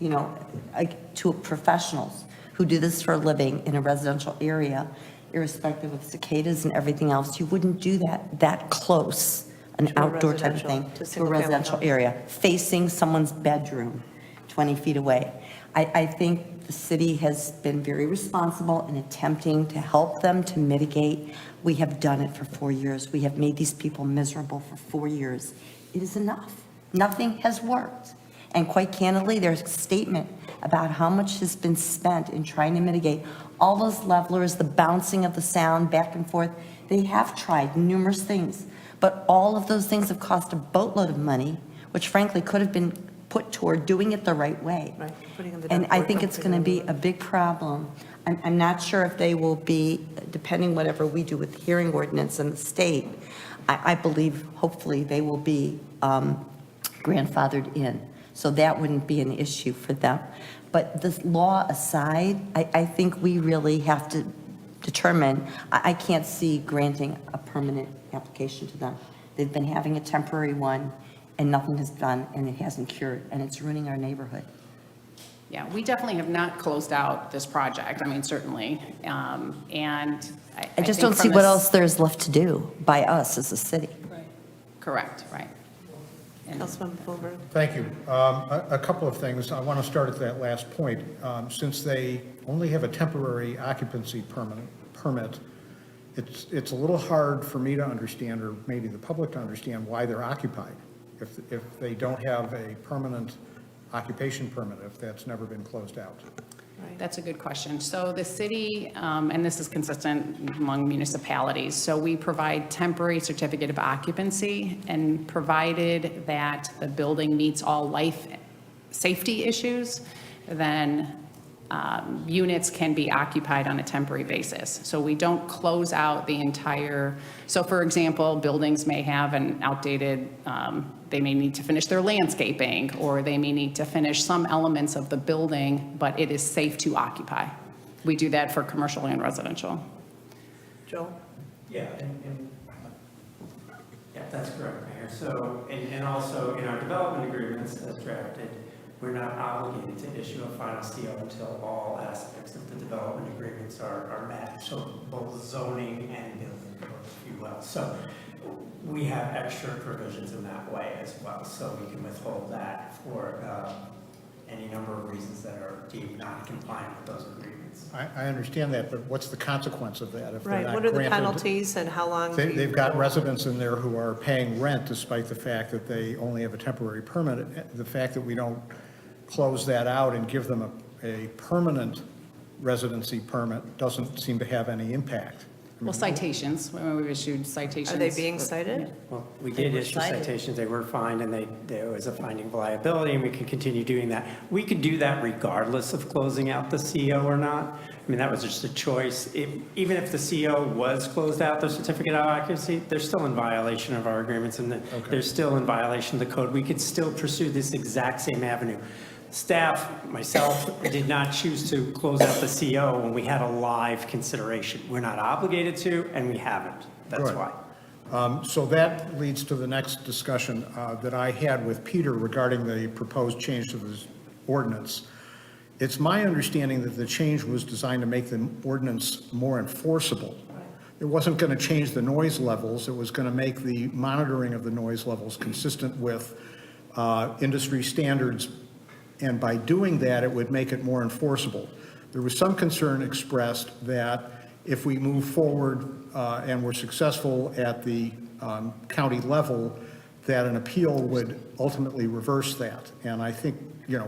to professionals who do this for a living in a residential area, irrespective of cicadas and everything else, you wouldn't do that close, an To a outdoor type of residential- thing, to to a single-family residential house. area, facing someone's bedroom 20 feet away. I think the city has been very responsible in attempting to help them to mitigate. We have done it for 4 years. We have made these people miserable for 4 years. It is enough. Nothing has worked. And quite candidly, there's a statement about how much has been spent in trying to mitigate all those levelers, the bouncing of the sound back and forth. They have tried numerous things, but all of those things have cost a boatload of money, which frankly could have been put toward doing it the right way. Right, putting in the And I ductwork, think it's going to be a big problem. I'm not sure if they will be, depending whatever we do with the hearing ordinance in the state, I believe hopefully they will be grandfathered in. So that wouldn't be an issue for them. But this law aside, I think we really have to determine, I can't see granting a permanent application to them. They've been having a temporary one, and nothing has done, and it hasn't cured, and it's ruining our neighborhood. Yeah, we definitely have not closed out this project, I mean, certainly. And I just think don't see from what a- else there's left to do by us as a city. Correct, right. And- Councilmember Blumberg? Thank you. A couple of things. I want to start at that last point. Since they only have a temporary occupancy permit, it's a little hard for me to understand, or maybe the public to understand, why they're occupied if they don't have a permanent occupation permit, if that's never been closed out. That's a good question. So the city, and this is consistent among municipalities, so we provide temporary certificate of occupancy, and provided that the building meets all life safety issues, then units can be occupied on a temporary basis. So we don't close out the entire, so for example, buildings may have an outdated, they may need to finish their landscaping, or they may need to finish some elements of the building, but it is safe to occupy. We do that for commercial and residential. Joel? Yeah, yeah, that's correct, Mayor. So, and also in our development agreements as drafted, we're not obligated to issue a final CO until all aspects of the development agreements are met. So both zoning and building code, if you will. So we have extra provisions in that way as well. So we can withhold that for any number of reasons that are deemed not compliant with those agreements. I understand that, but what's the consequence of that if they're Right, not what are the granted- penalties and how long? do you- They've got residents in there who are paying rent despite the fact that they only have a temporary permit. The fact that we don't close that out and give them a permanent residency permit doesn't seem to have any impact. Well, citations, when we've issued citations. Are they being cited? Well, we did were issue cited. citations, they were fined, and there was a finding of liability, and we can continue doing that. We could do that regardless of closing out the CO or not. I mean, that was just a choice. Even if the CO was closed out, the certificate of occupancy, they're still in violation of our agreements, and they're still in violation of the code. We could still pursue this exact same avenue. Staff, myself, did not choose to close out the CO when we had a live consideration. We're not obligated to, and we haven't. That's Good. why. So that leads to the next discussion that I had with Peter regarding the proposed change to this ordinance. It's my understanding that the change was designed to make the ordinance more enforceable. It wasn't going to change the noise levels. It was going to make the monitoring of the noise levels consistent with industry standards And by doing that, it would make it more enforceable. There was some concern expressed that if we move forward and were successful at the county level, that an appeal would ultimately reverse that. And I think,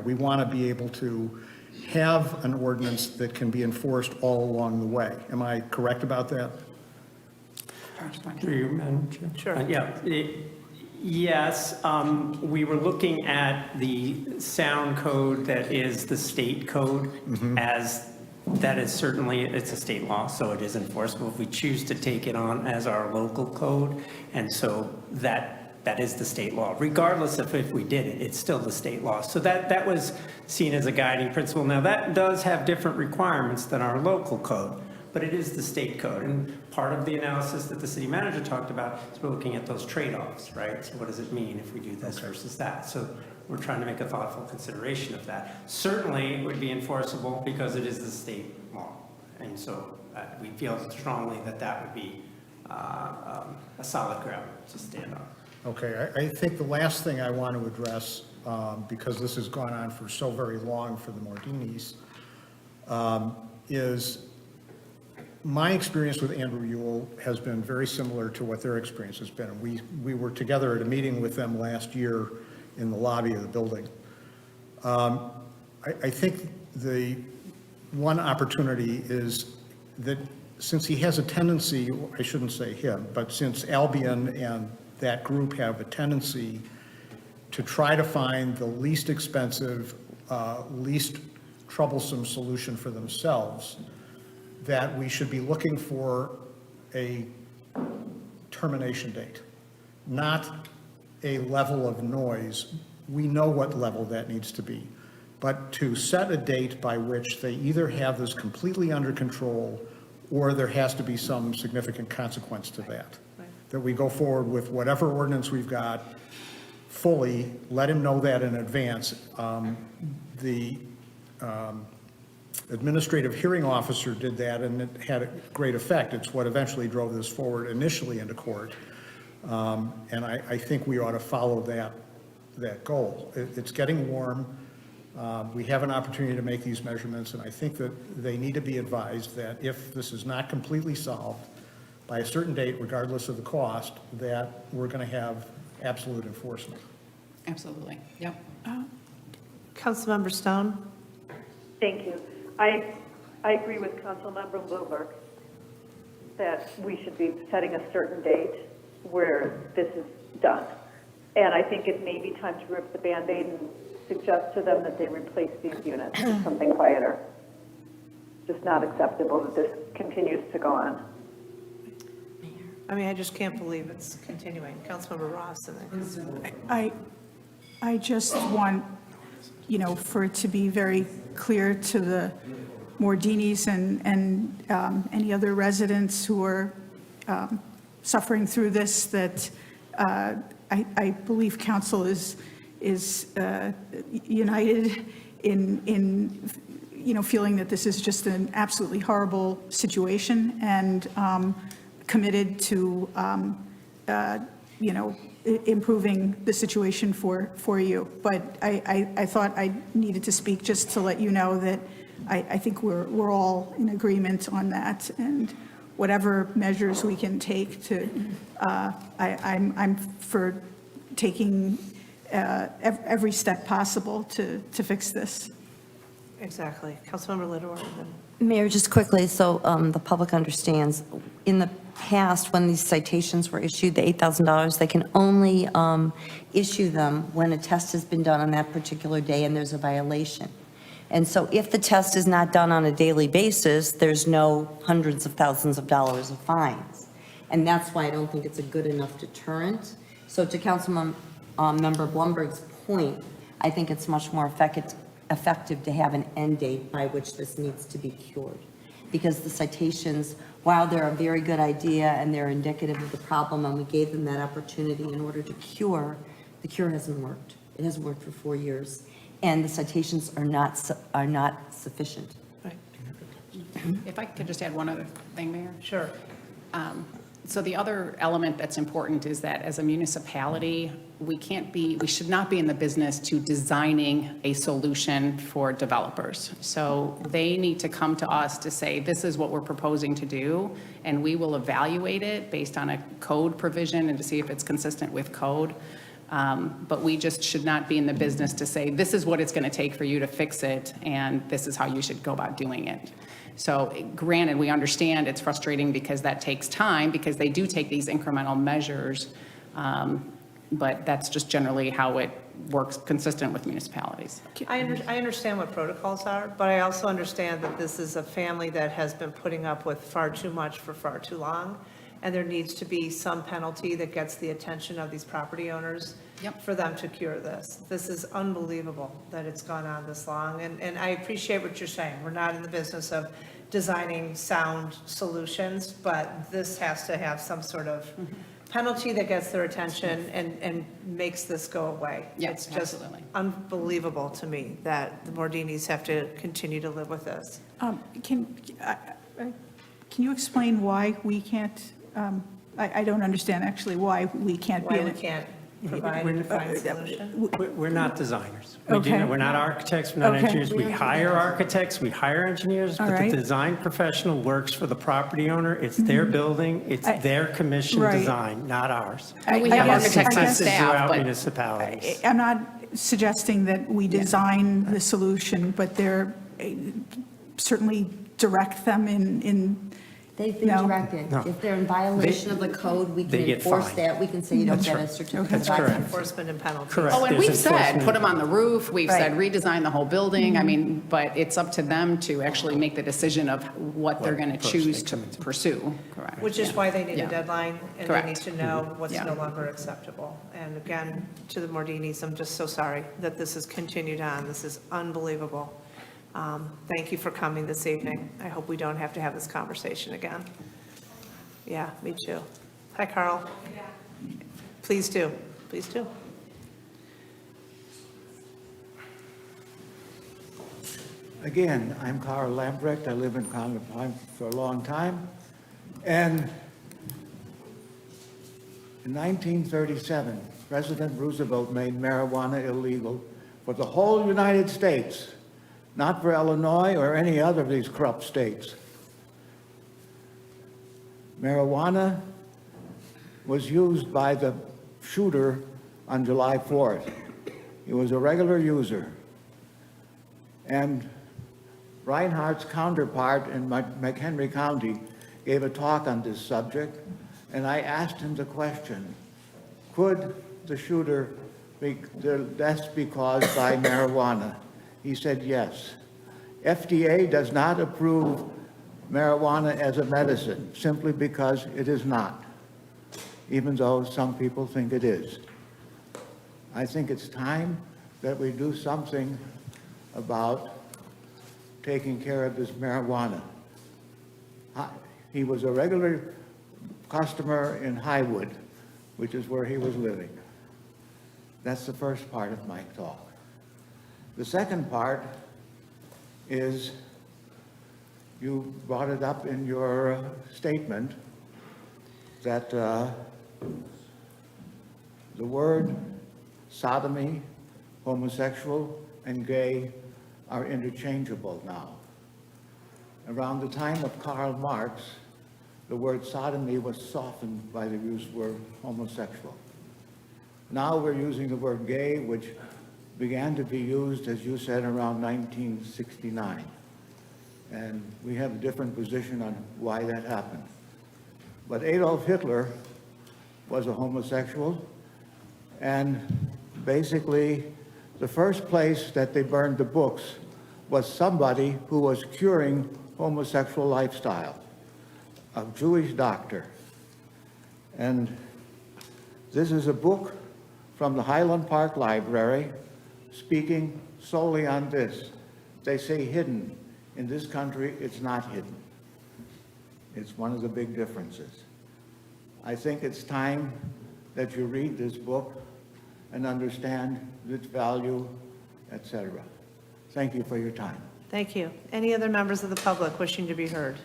we want to be able to have an ordinance that can be enforced all along the way. Am I correct about that? Through you, Madam Chair. Sure. Yes, we were looking at the sound code that is the state code as, that is certainly, it's a state law, so it is enforceable if we choose to take it on as our local code. And so that is the state law. Regardless of if we did it, it's still the state law. So that was seen as a guiding principle. Now, that does have different requirements than our local code, but it is the state code. And part of the analysis that the city manager talked about is we're looking at those trade-offs, right? So what does it mean if we do this versus that? So we're trying to make a thoughtful consideration of that. Certainly, it would be enforceable because it is the state law. And so we feel strongly that that would be a solid ground to stand on. Okay, I think the last thing I want to address, because this has gone on for so very long for the Mordinis, is my experience with Andrew Ewell has been very similar to what their experience has been. We were together at a meeting with them last year in the lobby of the building. I think the one opportunity is that since he has a tendency, I shouldn't say him, but since Albion and that group have a tendency to try to find the least expensive, least troublesome solution for themselves, that we should be looking for a termination date, not a level of noise. We know what level that needs to be, but to set a date by which they either have this completely under control or there has to be some significant consequence to that. That we go forward with whatever ordinance we've got fully, let him know that in advance. The administrative hearing officer did that, and it had a great effect. It's what eventually drove this forward initially into court. And I think we ought to follow that goal. It's getting warm. We have an opportunity to make these measurements, and I think that they need to be advised that if this is not completely solved by a certain date, regardless of the cost, that we're going to have absolute enforcement. Absolutely, yep. Councilmember Stone? Thank you. I agree with Councilmember Bloomberg that we should be setting a certain date where this is done. And I think it may be time to rip the Band-Aid and suggest to them that they replace these units with something quieter. Just not acceptable that this continues to go on. I mean, I just can't believe it's continuing. Councilmember Ross and then I just want, for it to be very clear to the Mordinis and any other residents who are suffering through this, that I believe council is united in feeling that this is just an absolutely horrible situation, and committed to, improving the situation for you. But I thought I needed to speak just to let you know that I think we're all in agreement on that, and whatever measures we can take to, I'm for taking every step possible to fix this. exactly. Councilmember Liddor and then. Mayor, just quickly, so the public understands, in the past, when these citations were issued, the $8,000, they can only issue them when a test has been done on that particular day and there's a violation. And so if the test is not done on a daily basis, there's no hundreds of thousands of dollars of fines. And that's why I don't think it's a good enough deterrent. So to Councilmember Blumberg's point, I think it's much more effective to have an end date by which this needs to be cured. Because the citations, while they're a very good idea and they're indicative of the problem, and we gave them that opportunity in order to cure, the cure hasn't worked. It hasn't worked for 4 years. And the citations are not sufficient. Right. If I could just add one other thing, Mayor. Sure. So the other element that's important is that as a municipality, we should not be in the business to designing a solution for developers. So they need to come to us to say, this is what we're proposing to do, and we will evaluate it based on a code provision and to see if it's consistent with code. But we just should not be in the business to say, this is what it's going to take for you to fix it, and this is how you should go about doing it. So granted, we understand it's frustrating because that takes time, because they do take these incremental measures, but that's just generally how it works, consistent with municipalities. I understand what protocols are, but I also understand that this is a family that has been putting up with far too much for far too long, and there needs to be some penalty that gets the attention of these property owners for them to cure this. This is unbelievable that it's gone on this long, and I appreciate what you're saying. We're not in the business of designing sound solutions, but this has to have some sort of penalty that gets their attention and makes this go away. Yes, It's just absolutely. unbelievable to me that the Mordinis have to continue to live with this. Can you explain why we can't, I don't understand actually why we can't be Why in we it. can't provide a defined solution. We're not designers. Okay. We're not architects, we're not Okay. engineers. We hire architects, we hire engineers, All but the right. design professional works for the property owner. It's their building, it's their commissioned Right. design, not ours. And we I have guess- architects I on guess- This is staff, throughout but municipalities. I'm not suggesting that we design the solution, but they're certainly direct them in They've been No. directed. No. If they're in violation of the code, we they can get enforce fined. that. We can say you don't That's get a right. certificate. That's of correct. occupancy. Enforcement and penalties. Correct. Oh, and There's we've said, enforcement. put them on the roof, we've said Right. redesign the whole building, I mean, but it's up to them to actually make the decision of what they're What going to approach choose they to come into. pursue, correct? Which is why they need Yeah. a deadline, and they Correct. need to know what's Yeah. no longer acceptable. And again, to the Mordinis, I'm just so sorry that this has continued on. This is unbelievable. Thank you for coming this evening. I hope we don't have to have this conversation again. Yeah, me too. Hi, Carl. Please do, please do. Again, I'm Carl Lambrecht. I live in Congress for a long time. And in 1937, President Roosevelt made marijuana illegal for the whole United States, not for Illinois or any other of these corrupt states. Marijuana was used by the shooter on July 4th. He was a regular user. And Reinhardt's counterpart in McHenry County gave a talk on this subject, and I asked him the question, could the shooter be, the deaths be caused by marijuana? He said yes. FDA does not approve marijuana as a medicine simply because it is not, even though some people think it is. I think it's time that we do something about taking care of this marijuana. He was a regular customer in Highwood, which is where he was living. That's the first part of my talk. The second part is, you brought it up in your statement, that the word sodomy, homosexual, and gay are interchangeable now. Around the time of Karl Marx, the word sodomy was softened by the use of the word homosexual. Now we're using the word gay, which began to be used, as you said, around 1969. And we have a different position on why that happened. But Adolf Hitler was a homosexual, and basically the first place that they burned the books was somebody who was curing homosexual lifestyle, a Jewish doctor. And this is a book from the Highland Park Library speaking solely on this. They say hidden. In this country, it's not hidden. It's one of the big differences. I think it's time that you read this book and understand its value, etc. Thank you for your time. Thank you. Any other members of the public wishing to be heard?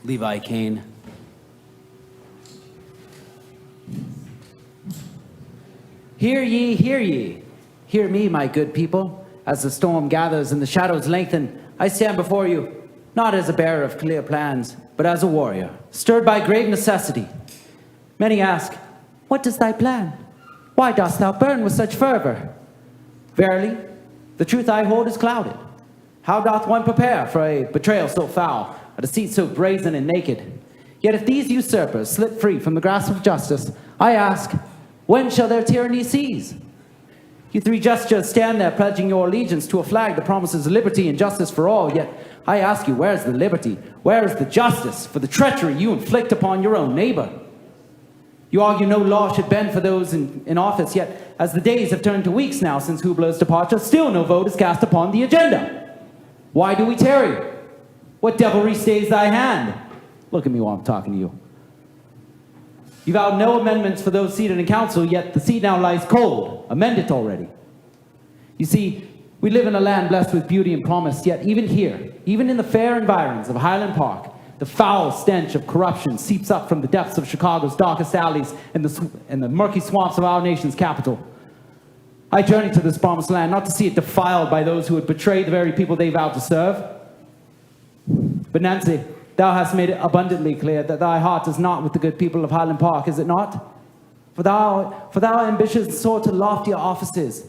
Levi Kane. Hear ye, hear ye. Hear me, my good people. As the storm gathers and the shadows lengthen, I stand before you, not as a bearer of clear plans, but as a warrior, stirred by grave necessity. Many ask, what does thy plan? Why dost thou burn with such fervor? Verily, the truth I hold is clouded. How doth one prepare for a betrayal so foul, a deceit so brazen and naked? Yet if these usurpers slip free from the grasp of justice, I ask, when shall their tyranny cease? You three gestures stand there pledging your allegiance to a flag that promises liberty and justice for all, yet I ask you, where is the liberty? Where is the justice for the treachery you inflict upon your own neighbor? You argue no law should bend for those in office, yet as the days have turned to weeks now since Hublot's departure, still no vote is cast upon the agenda. Why do we tarry? What devilry stays thy hand? Look at me while I'm talking to you. You vowed no amendments for those seated in council, yet the seat now lies cold. Amend it already. You see, we live in a land blessed with beauty and promise, yet even here, even in the fair environs of Highland Park, the foul stench of corruption seeps up from the depths of Chicago's darkest alleys and the murky swamps of our nation's capital. I journey to this promised land not to see it defiled by those who would betray the very people they vowed to serve. But Nancy, thou hast made it abundantly clear that thy heart is not with the good people of Highland Park, is it not? For thou ambitions soar to loftier offices,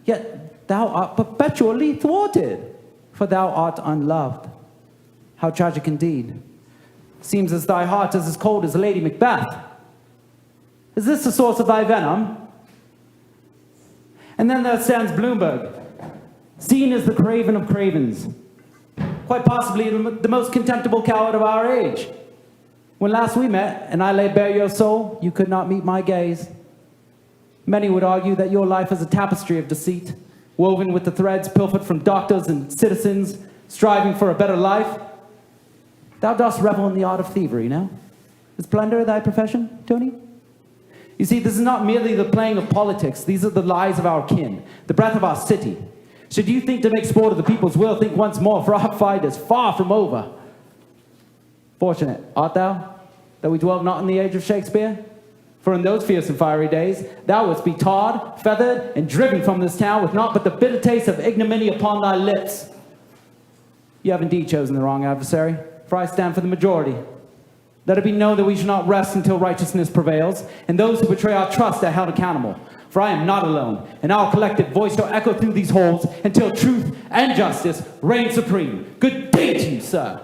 yet thou art perpetually thwarted, for thou art unloved. How tragic indeed. Seems as thy heart is as cold as Lady Macbeth. Is this the source of thy venom? And then there stands Bloomberg, seen as the craven of cravens, quite possibly the most contemptible coward of our age. When last we met, and I laid bare your soul, you could not meet my gaze. Many would argue that your life is a tapestry of deceit, woven with the threads pilfered from doctors and citizens striving for a better life. Thou dost revel in the art of thievery, no? Is plunder thy profession, Tony? You see, this is not merely the playing of politics. These are the lives of our kin, the breath of our city. Should you think to make sport of the people's will, think once more, for our fight is far from over. Fortunate, art thou, that we dwell not in the age of Shakespeare? For in those fierce and fiery days, thou wouldst be tarred, feathered, and driven from this town with naught but the bitter taste of ignominy upon thy lips. You have indeed chosen the wrong adversary, for I stand for the majority. Let it be known that we shall not rest until righteousness prevails, and those who betray our trust are held accountable. For I am not alone, and our collective voice shall echo through these halls until truth and justice reign supreme. Good day to you, sir.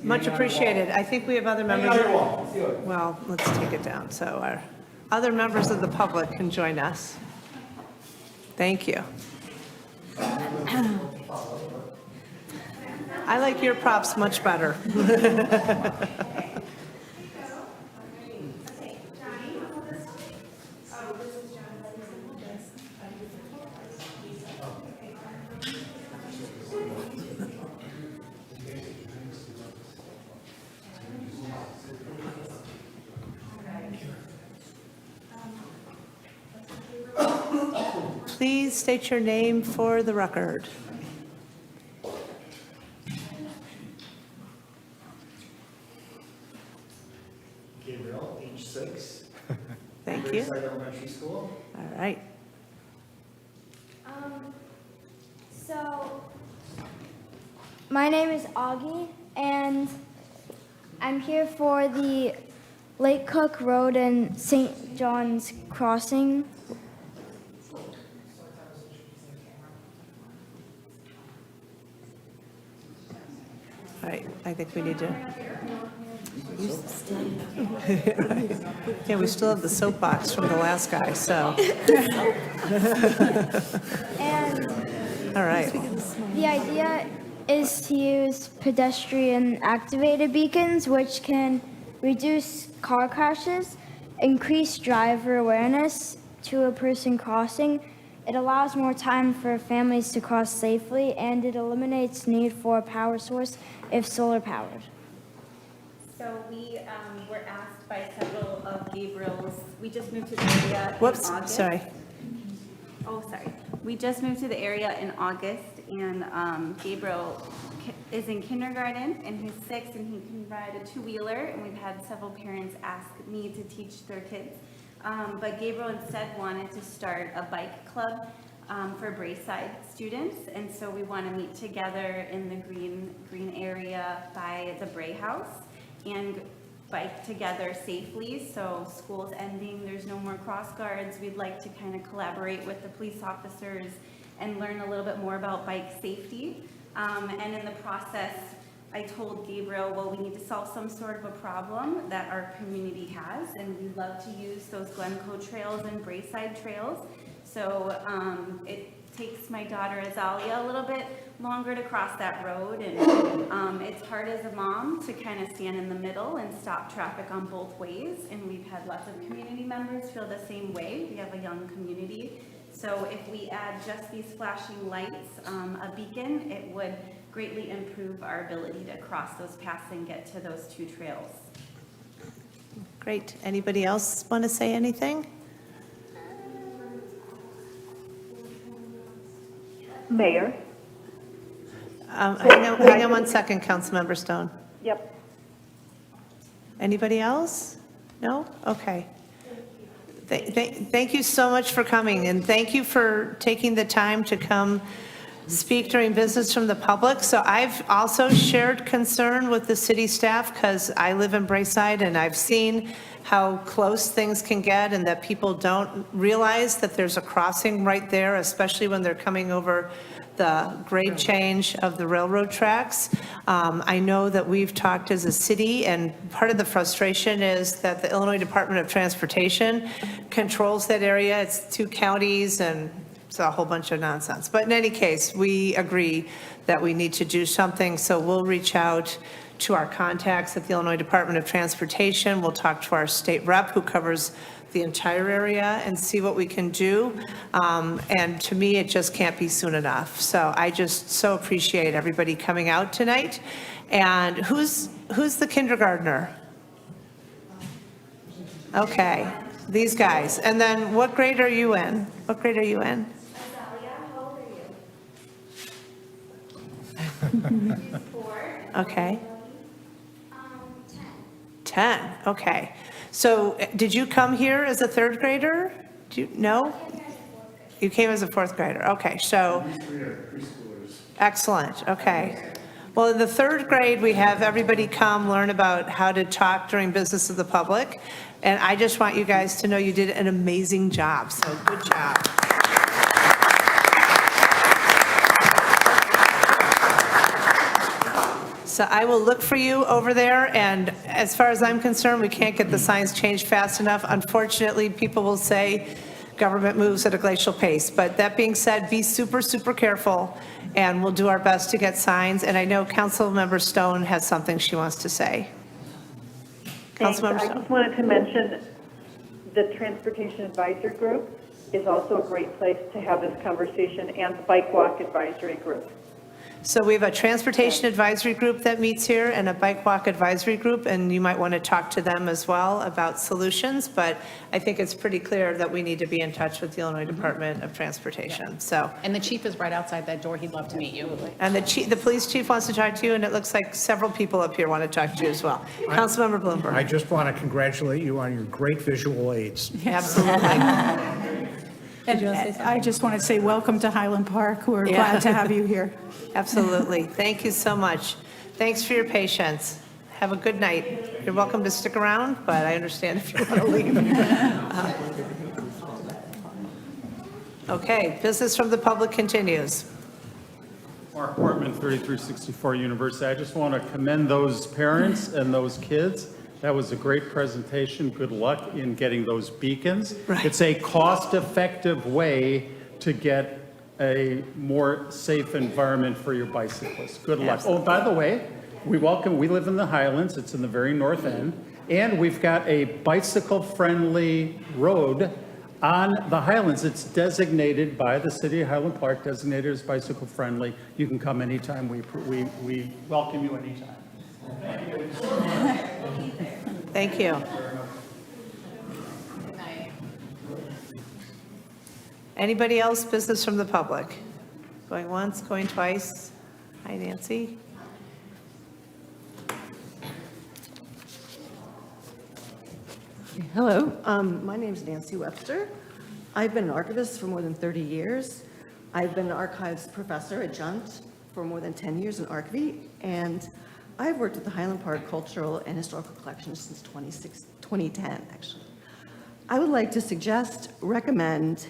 Much appreciated. I think we have other members. Well, let's take it down so our other members of the public can join us. Thank you. I like your props much better. Please state your name for the record. Gabriel, age 6. Thank you. Riverside Elementary School. All right. So, my name is Augie, and I'm here for the Lake Cook Road and St. John's Crossing. All right, I think we need to. Yeah, we still have the soapbox from the last guy, so. And all right. the idea is to use pedestrian activated beacons, which can reduce car crashes, increase driver awareness to a person crossing. It allows more time for families to cross safely, and it eliminates need for a power source if solar powered. So we were asked by several of Gabriel's, we just moved to the area in Whoops, August. sorry. Oh, sorry. We just moved to the area in August, and Gabriel is in kindergarten, and he's 6, and he can ride a two-wheeler, and we've had several parents ask me to teach their kids. But Gabriel instead wanted to start a bike club for Braeside students, and so we want to meet together in the green area by the Bray House and bike together safely. So school's ending, there's no more cross guards. We'd like to kind of collaborate with the police officers and learn a little bit more about bike safety. And in the process, I told Gabriel, well, we need to solve some sort of a problem that our community has, and we love to use those Glencoe trails and Braeside trails. So it takes my daughter Azalia a little bit longer to cross that road, and it's hard as a mom to kind of stand in the middle and stop traffic on both ways, and we've had lots of community members feel the same way. We have a young community, so if we add just these flashing lights, a beacon, it would greatly improve our ability to cross those paths and get to those 2 trails. Great. Anybody else want to say anything? Mayor? Hang on 1 second, Councilmember Stone. Yep. Anybody else? No? Okay. Thank you so much for coming, and thank you for taking the time to come speak during business from the public. So I've also shared concern with the city staff because I live in Braeside, and I've seen how close things can get and that people don't realize that there's a crossing right there, especially when they're coming over the grade change of the railroad tracks. I know that we've talked as a city, and part of the frustration is that the Illinois Department of Transportation controls that area. It's 2 counties, and it's a whole bunch of nonsense. But in any case, we agree that we need to do something, so we'll reach out to our contacts at the Illinois Department of Transportation. We'll talk to our state rep who covers the entire area and see what we can do. And to me, it just can't be soon enough. So I just so appreciate everybody coming out tonight. And who's the kindergartner? Okay, these guys. And then what grade are you in? What grade are you in? Okay. 10, okay. So did you come here as a 3rd grader? No? You came as a 4th grader, okay, so. Excellent, okay. Well, in the 3rd grade, we have everybody come learn about how to talk during business of the public. And I just want you guys to know you did an amazing job, so good job. So I will look for you over there, and as far as I'm concerned, we can't get the signs changed fast enough. Unfortunately, people will say government moves at a glacial pace. But that being said, be super, super careful, and we'll do our best to get signs. And I know Councilmember Stone has something she wants to say. Thanks. Councilmember I Stone. just wanted to mention the Transportation Advisory Group is also a great place to have this conversation, and the Bike Walk Advisory Group. So we have a transportation advisory group that meets here and a bike walk advisory group, and you might want to talk to them as well about solutions, but I think it's pretty clear that we need to be in touch with the Illinois Department of Transportation, so. And the chief is right outside that door. He'd love to meet you. And the police chief wants to talk to you, and it looks like several people up here want to talk to you as well. Councilmember Bloomberg. I just want to congratulate you on your great visual aids. Absolutely. And I just want to say welcome to Highland Park. We're glad to have you here. Absolutely. Thank you so much. Thanks for your patience. Have a good night. You're welcome to stick around, but I understand if you want to leave. Okay, business from the public continues. Mark Portman, 3364 University. I just want to commend those parents and those kids. That was a great presentation. Good luck in getting those beacons. Right. It's a cost-effective way to get a more safe environment for your bicyclists. Good luck. Absolutely. Oh, by the way, we live in the Highlands. It's in the very north end. And we've got a bicycle-friendly road on the Highlands. It's designated by the city of Highland Park, designated as bicycle-friendly. You can come anytime. We welcome you anytime. Thank you. Thank you. Anybody else, business from the public? Going once, going twice. Hi, Nancy. Hello, my name is Nancy Webster. I've been an archivist for more than 30 years. I've been an archives professor at Junt for more than 10 years in archivy, and I've worked at the Highland Park Cultural and Historical Collection since 2010, actually. I would like to recommend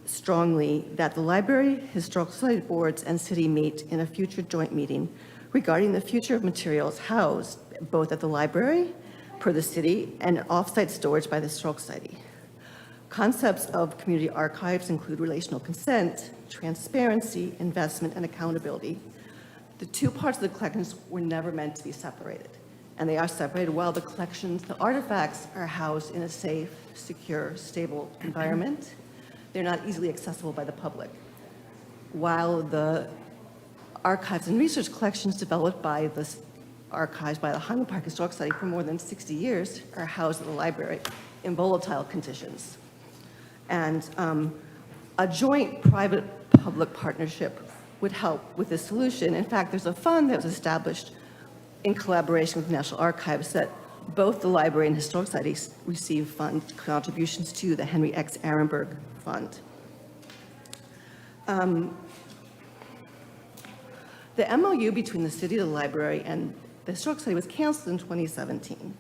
strongly that the Library, Historical Society boards, and city meet in a future joint meeting regarding the future of materials housed both at the library, per the city, and off-site storage by the Historical Society. Concepts of community archives include relational consent, transparency, investment, and accountability. The two parts of the collections were never meant to be separated, and they are separated while the collections, the artifacts, are housed in a safe, secure, stable environment. They're not easily accessible by the public. While the archives and research collections developed by the archives by the Highland Park Historical Society for more than 60 years are housed at the library in volatile conditions. And a joint private-public partnership would help with this solution. In fact, there's a fund that was established in collaboration with the National Archives that both the library and Historical Society receive fund contributions to the Henry X. Ehrenberg Fund. The MOU between the city, the library, and the Historical Society was canceled in 2017.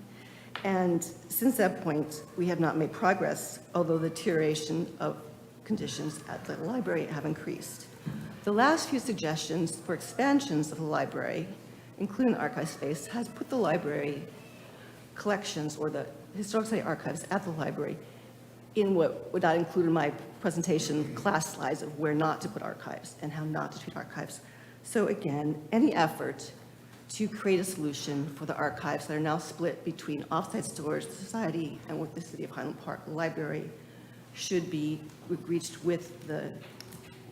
And since that point, we have not made progress, although the deterioration of conditions at the library have increased. The last few suggestions for expansions of the library, including archive space, has put the library collections or the Historical Society archives at the library in what would not include in my presentation class slides of where not to put archives and how not to treat archives. So again, any effort to create a solution for the archives that are now split between offsite storage society and with the City of Highland Park Library should be reached with the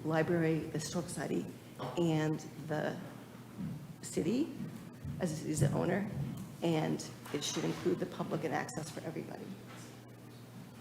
library, the Historical Society, and the city, as the city is the owner, and it should include the public and access for everybody.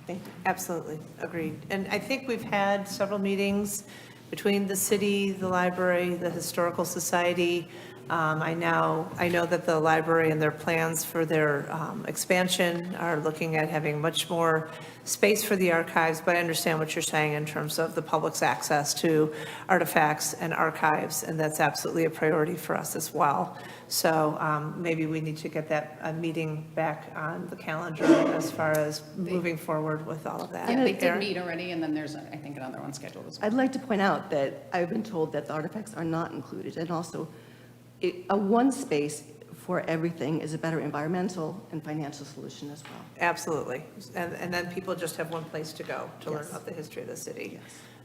Thank you. Absolutely, agreed. And I think we've had several meetings between the city, the library, the Historical Society. I know that the library and their plans for their expansion are looking at having much more space for the archives, but I understand what you're saying in terms of the public's access to artifacts and archives, and that's absolutely a priority for us as well. So maybe we need to get that meeting back on the calendar as far as moving forward with all of that. Yeah, they did Erin? meet already, and then there's, I think, another one scheduled as well. I'd like to point out that I've been told that the artifacts are not included, and also a one space for everything is a better environmental and financial solution as well. Absolutely. And then people just have one place to go to learn about the history of the city.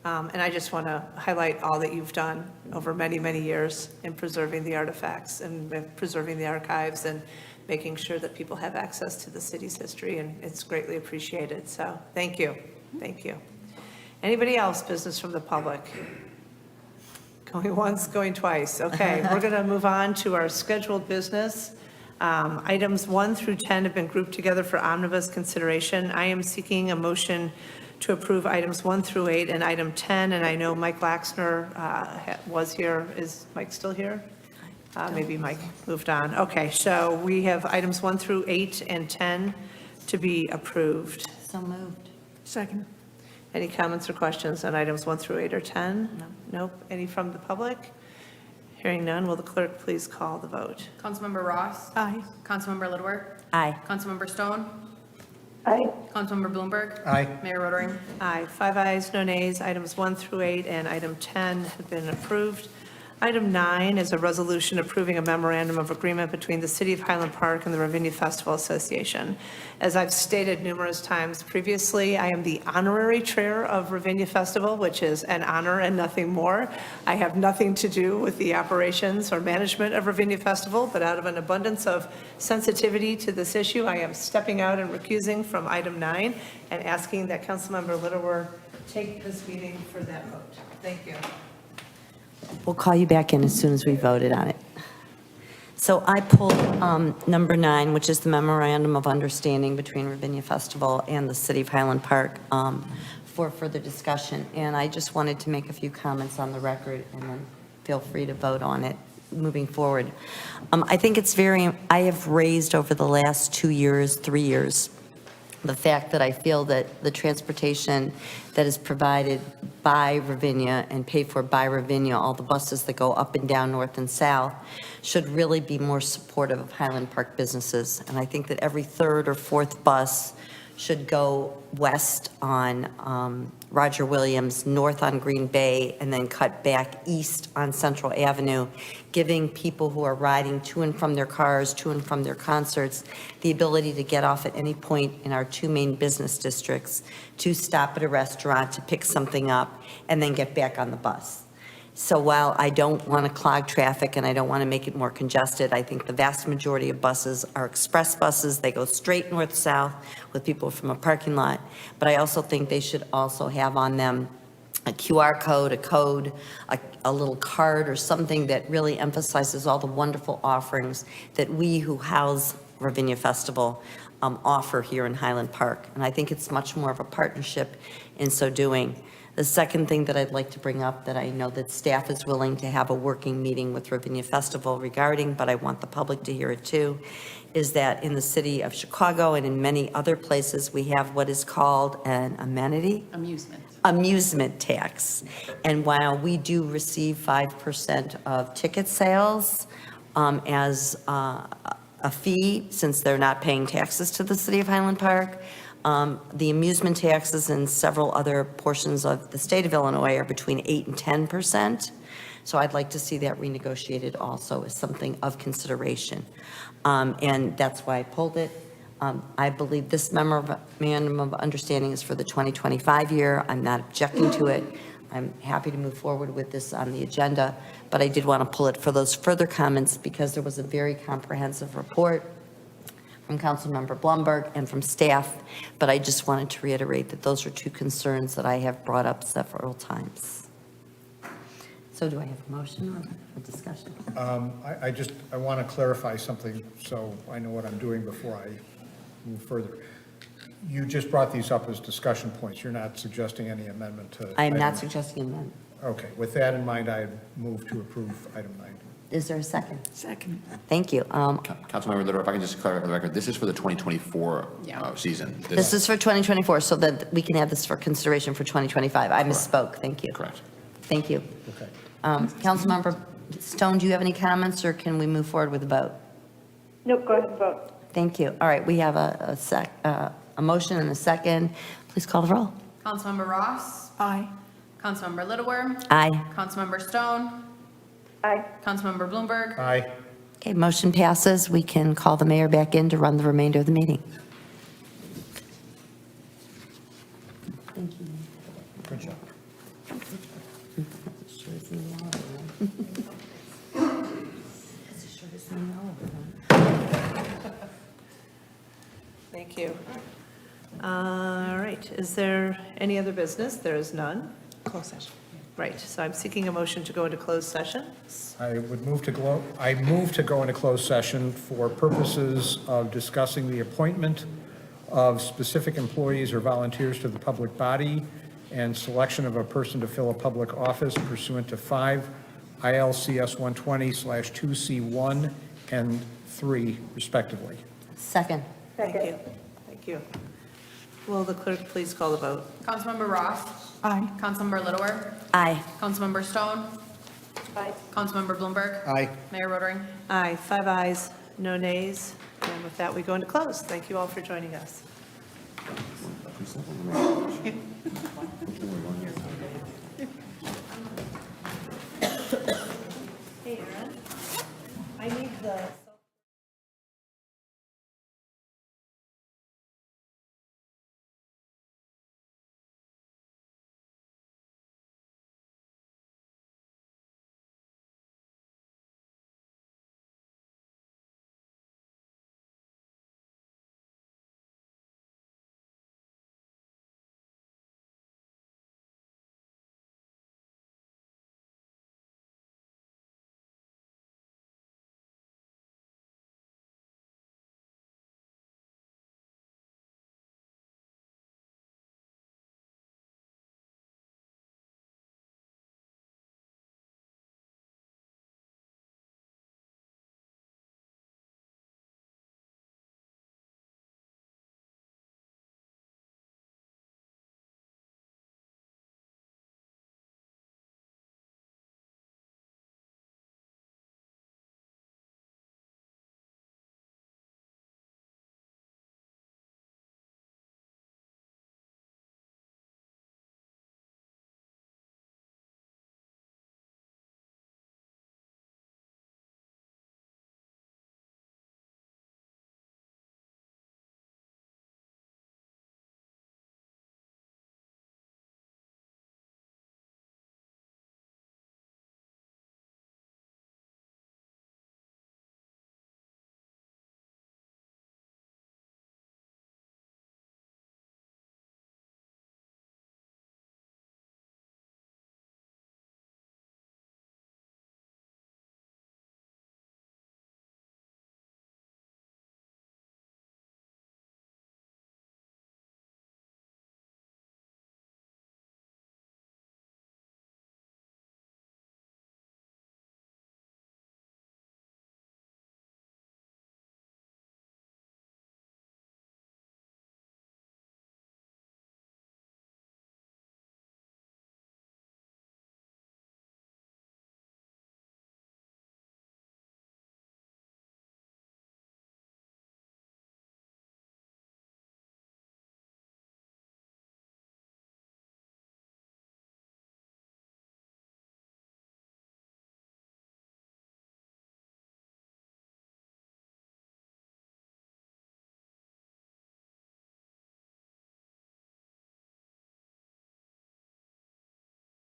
And I just want to highlight all that you've done over many, many years in preserving the artifacts and preserving the archives and making sure that people have access to the city's history, and it's greatly appreciated. So thank you. Thank you. Anybody else, business from the public? Going once, going twice. Okay, we're going to move on to our scheduled business. Items 1 through 10 have been grouped together for omnibus consideration. I am seeking a motion to approve items 1 through 8 and item 10, and I know Mike Laxner was here. Is Mike still here? Maybe Mike moved on. Okay, so we have items 1 through 8 and 10 to be approved. So moved. Second. Any comments or questions on items 1 through 8 or 10? No. Nope. Any from the public? Hearing none, will the clerk please call the vote? Councilmember Ross? Aye. Councilmember Littwer? Aye. Councilmember Stone? Aye. Councilmember Bloomberg? Aye. Mayor Rotering? Aye. 5 ayes, no nays. Items 1 through 8 and item 10 have been approved. Item 9 is a resolution approving a memorandum of agreement between the City of Highland Park and the Ravinia Festival Association. As I've stated numerous times previously, I am the honorary chair of Ravinia Festival, which is an honor and nothing more. I have nothing to do with the operations or management of Ravinia Festival, but out of an abundance of sensitivity to this issue, I am stepping out and recusing from item 9 and asking that Councilmember Littwer take this meeting for that vote. Thank you. We'll call you back in as soon as we voted on it. So I pulled number 9, which is the memorandum of understanding between Ravinia Festival and the City of Highland Park for further discussion, and I just wanted to make a few comments on the record, and then feel free to vote on it moving forward. I think it's I have raised over the last 2 years, 3 years, the fact that I feel that the transportation that is provided by Ravinia and paid for by Ravinia, all the buses that go up and down, north and south, should really be more supportive of Highland Park businesses. And I think that every third or fourth bus should go west on Roger Williams, north on Green Bay, and then cut back east on Central Avenue, giving people who are riding to and from their cars, to and from their concerts, the ability to get off at any point in our 2 main business districts, to stop at a restaurant, to pick something up, and then get back on the bus. So while I don't want to clog traffic and I don't want to make it more congested, I think the vast majority of buses are express buses. They go straight north-south with people from a parking lot. But I also think they should also have on them a QR code, a little card or something that really emphasizes all the wonderful offerings that we who house Ravinia Festival offer here in Highland Park. And I think it's much more of a partnership in so doing. The second thing that I'd like to bring up that I know that staff is willing to have a working meeting with Ravinia Festival regarding, but I want the public to hear it too, is that in the city of Chicago and in many other places, we have what is called an amusement tax. And while we do receive 5% of ticket sales as a fee, since they're not paying taxes to the city of Highland Park, the amusement taxes in several other portions of the state of Illinois are between 8% and 10%. So I'd like to see that renegotiated also as something of consideration. And that's why I pulled it. I believe this memorandum of understanding is for the 2025 year. I'm not objecting to it. I'm happy to move forward with this on the agenda, but I did want to pull it for those further comments because there was a very comprehensive report from Councilmember Blumberg and from staff, but I just wanted to reiterate that those are 2 concerns that I have brought up several times. So do I have a motion or a discussion? I want to clarify something so I know what I'm doing before I move further. You just brought these up as discussion points. You're not suggesting any amendment to? I am not item- suggesting amendment. Okay, with that in mind, I move to approve item 9. Is there a second? Second. Thank you. Councilmember Litter, if I can just clarify for the record, this is for the 2024 season. This is for 2024, so that we can have this for consideration for 2025. I misspoke. Thank you. Correct. Thank you. Okay. Councilmember Stone, do you have any comments, or can we move forward with the vote? Nope, go ahead and vote. Thank you. All right, we have a motion and a second. Please call the roll. Councilmember Ross? Aye. Councilmember Littlewer? Aye. Councilmember Stone? Aye. Councilmember Bloomberg? Aye. Okay, motion passes. We can call the mayor back in to run the remainder of the meeting. Thank you. Good job. Thank you. All right, is there any other business? There is none. Closed session. Right, so I'm seeking a motion to go into closed session. I move to go into closed session for purposes of discussing the appointment of specific employees or volunteers to the public body and selection of a person to fill a public office pursuant to 5 ILCS 120/2C1 and 3 respectively. Second. Thank you. Thank you. Will the clerk please call the vote? Councilmember Ross? Aye. Councilmember Littlewer? Aye. Councilmember Stone? Aye. Councilmember Bloomberg? Aye. Mayor Rotering? Aye, 5 ayes, no nays. And with that, we go into close. Thank you all for joining us. Hey, Aaron, I need the...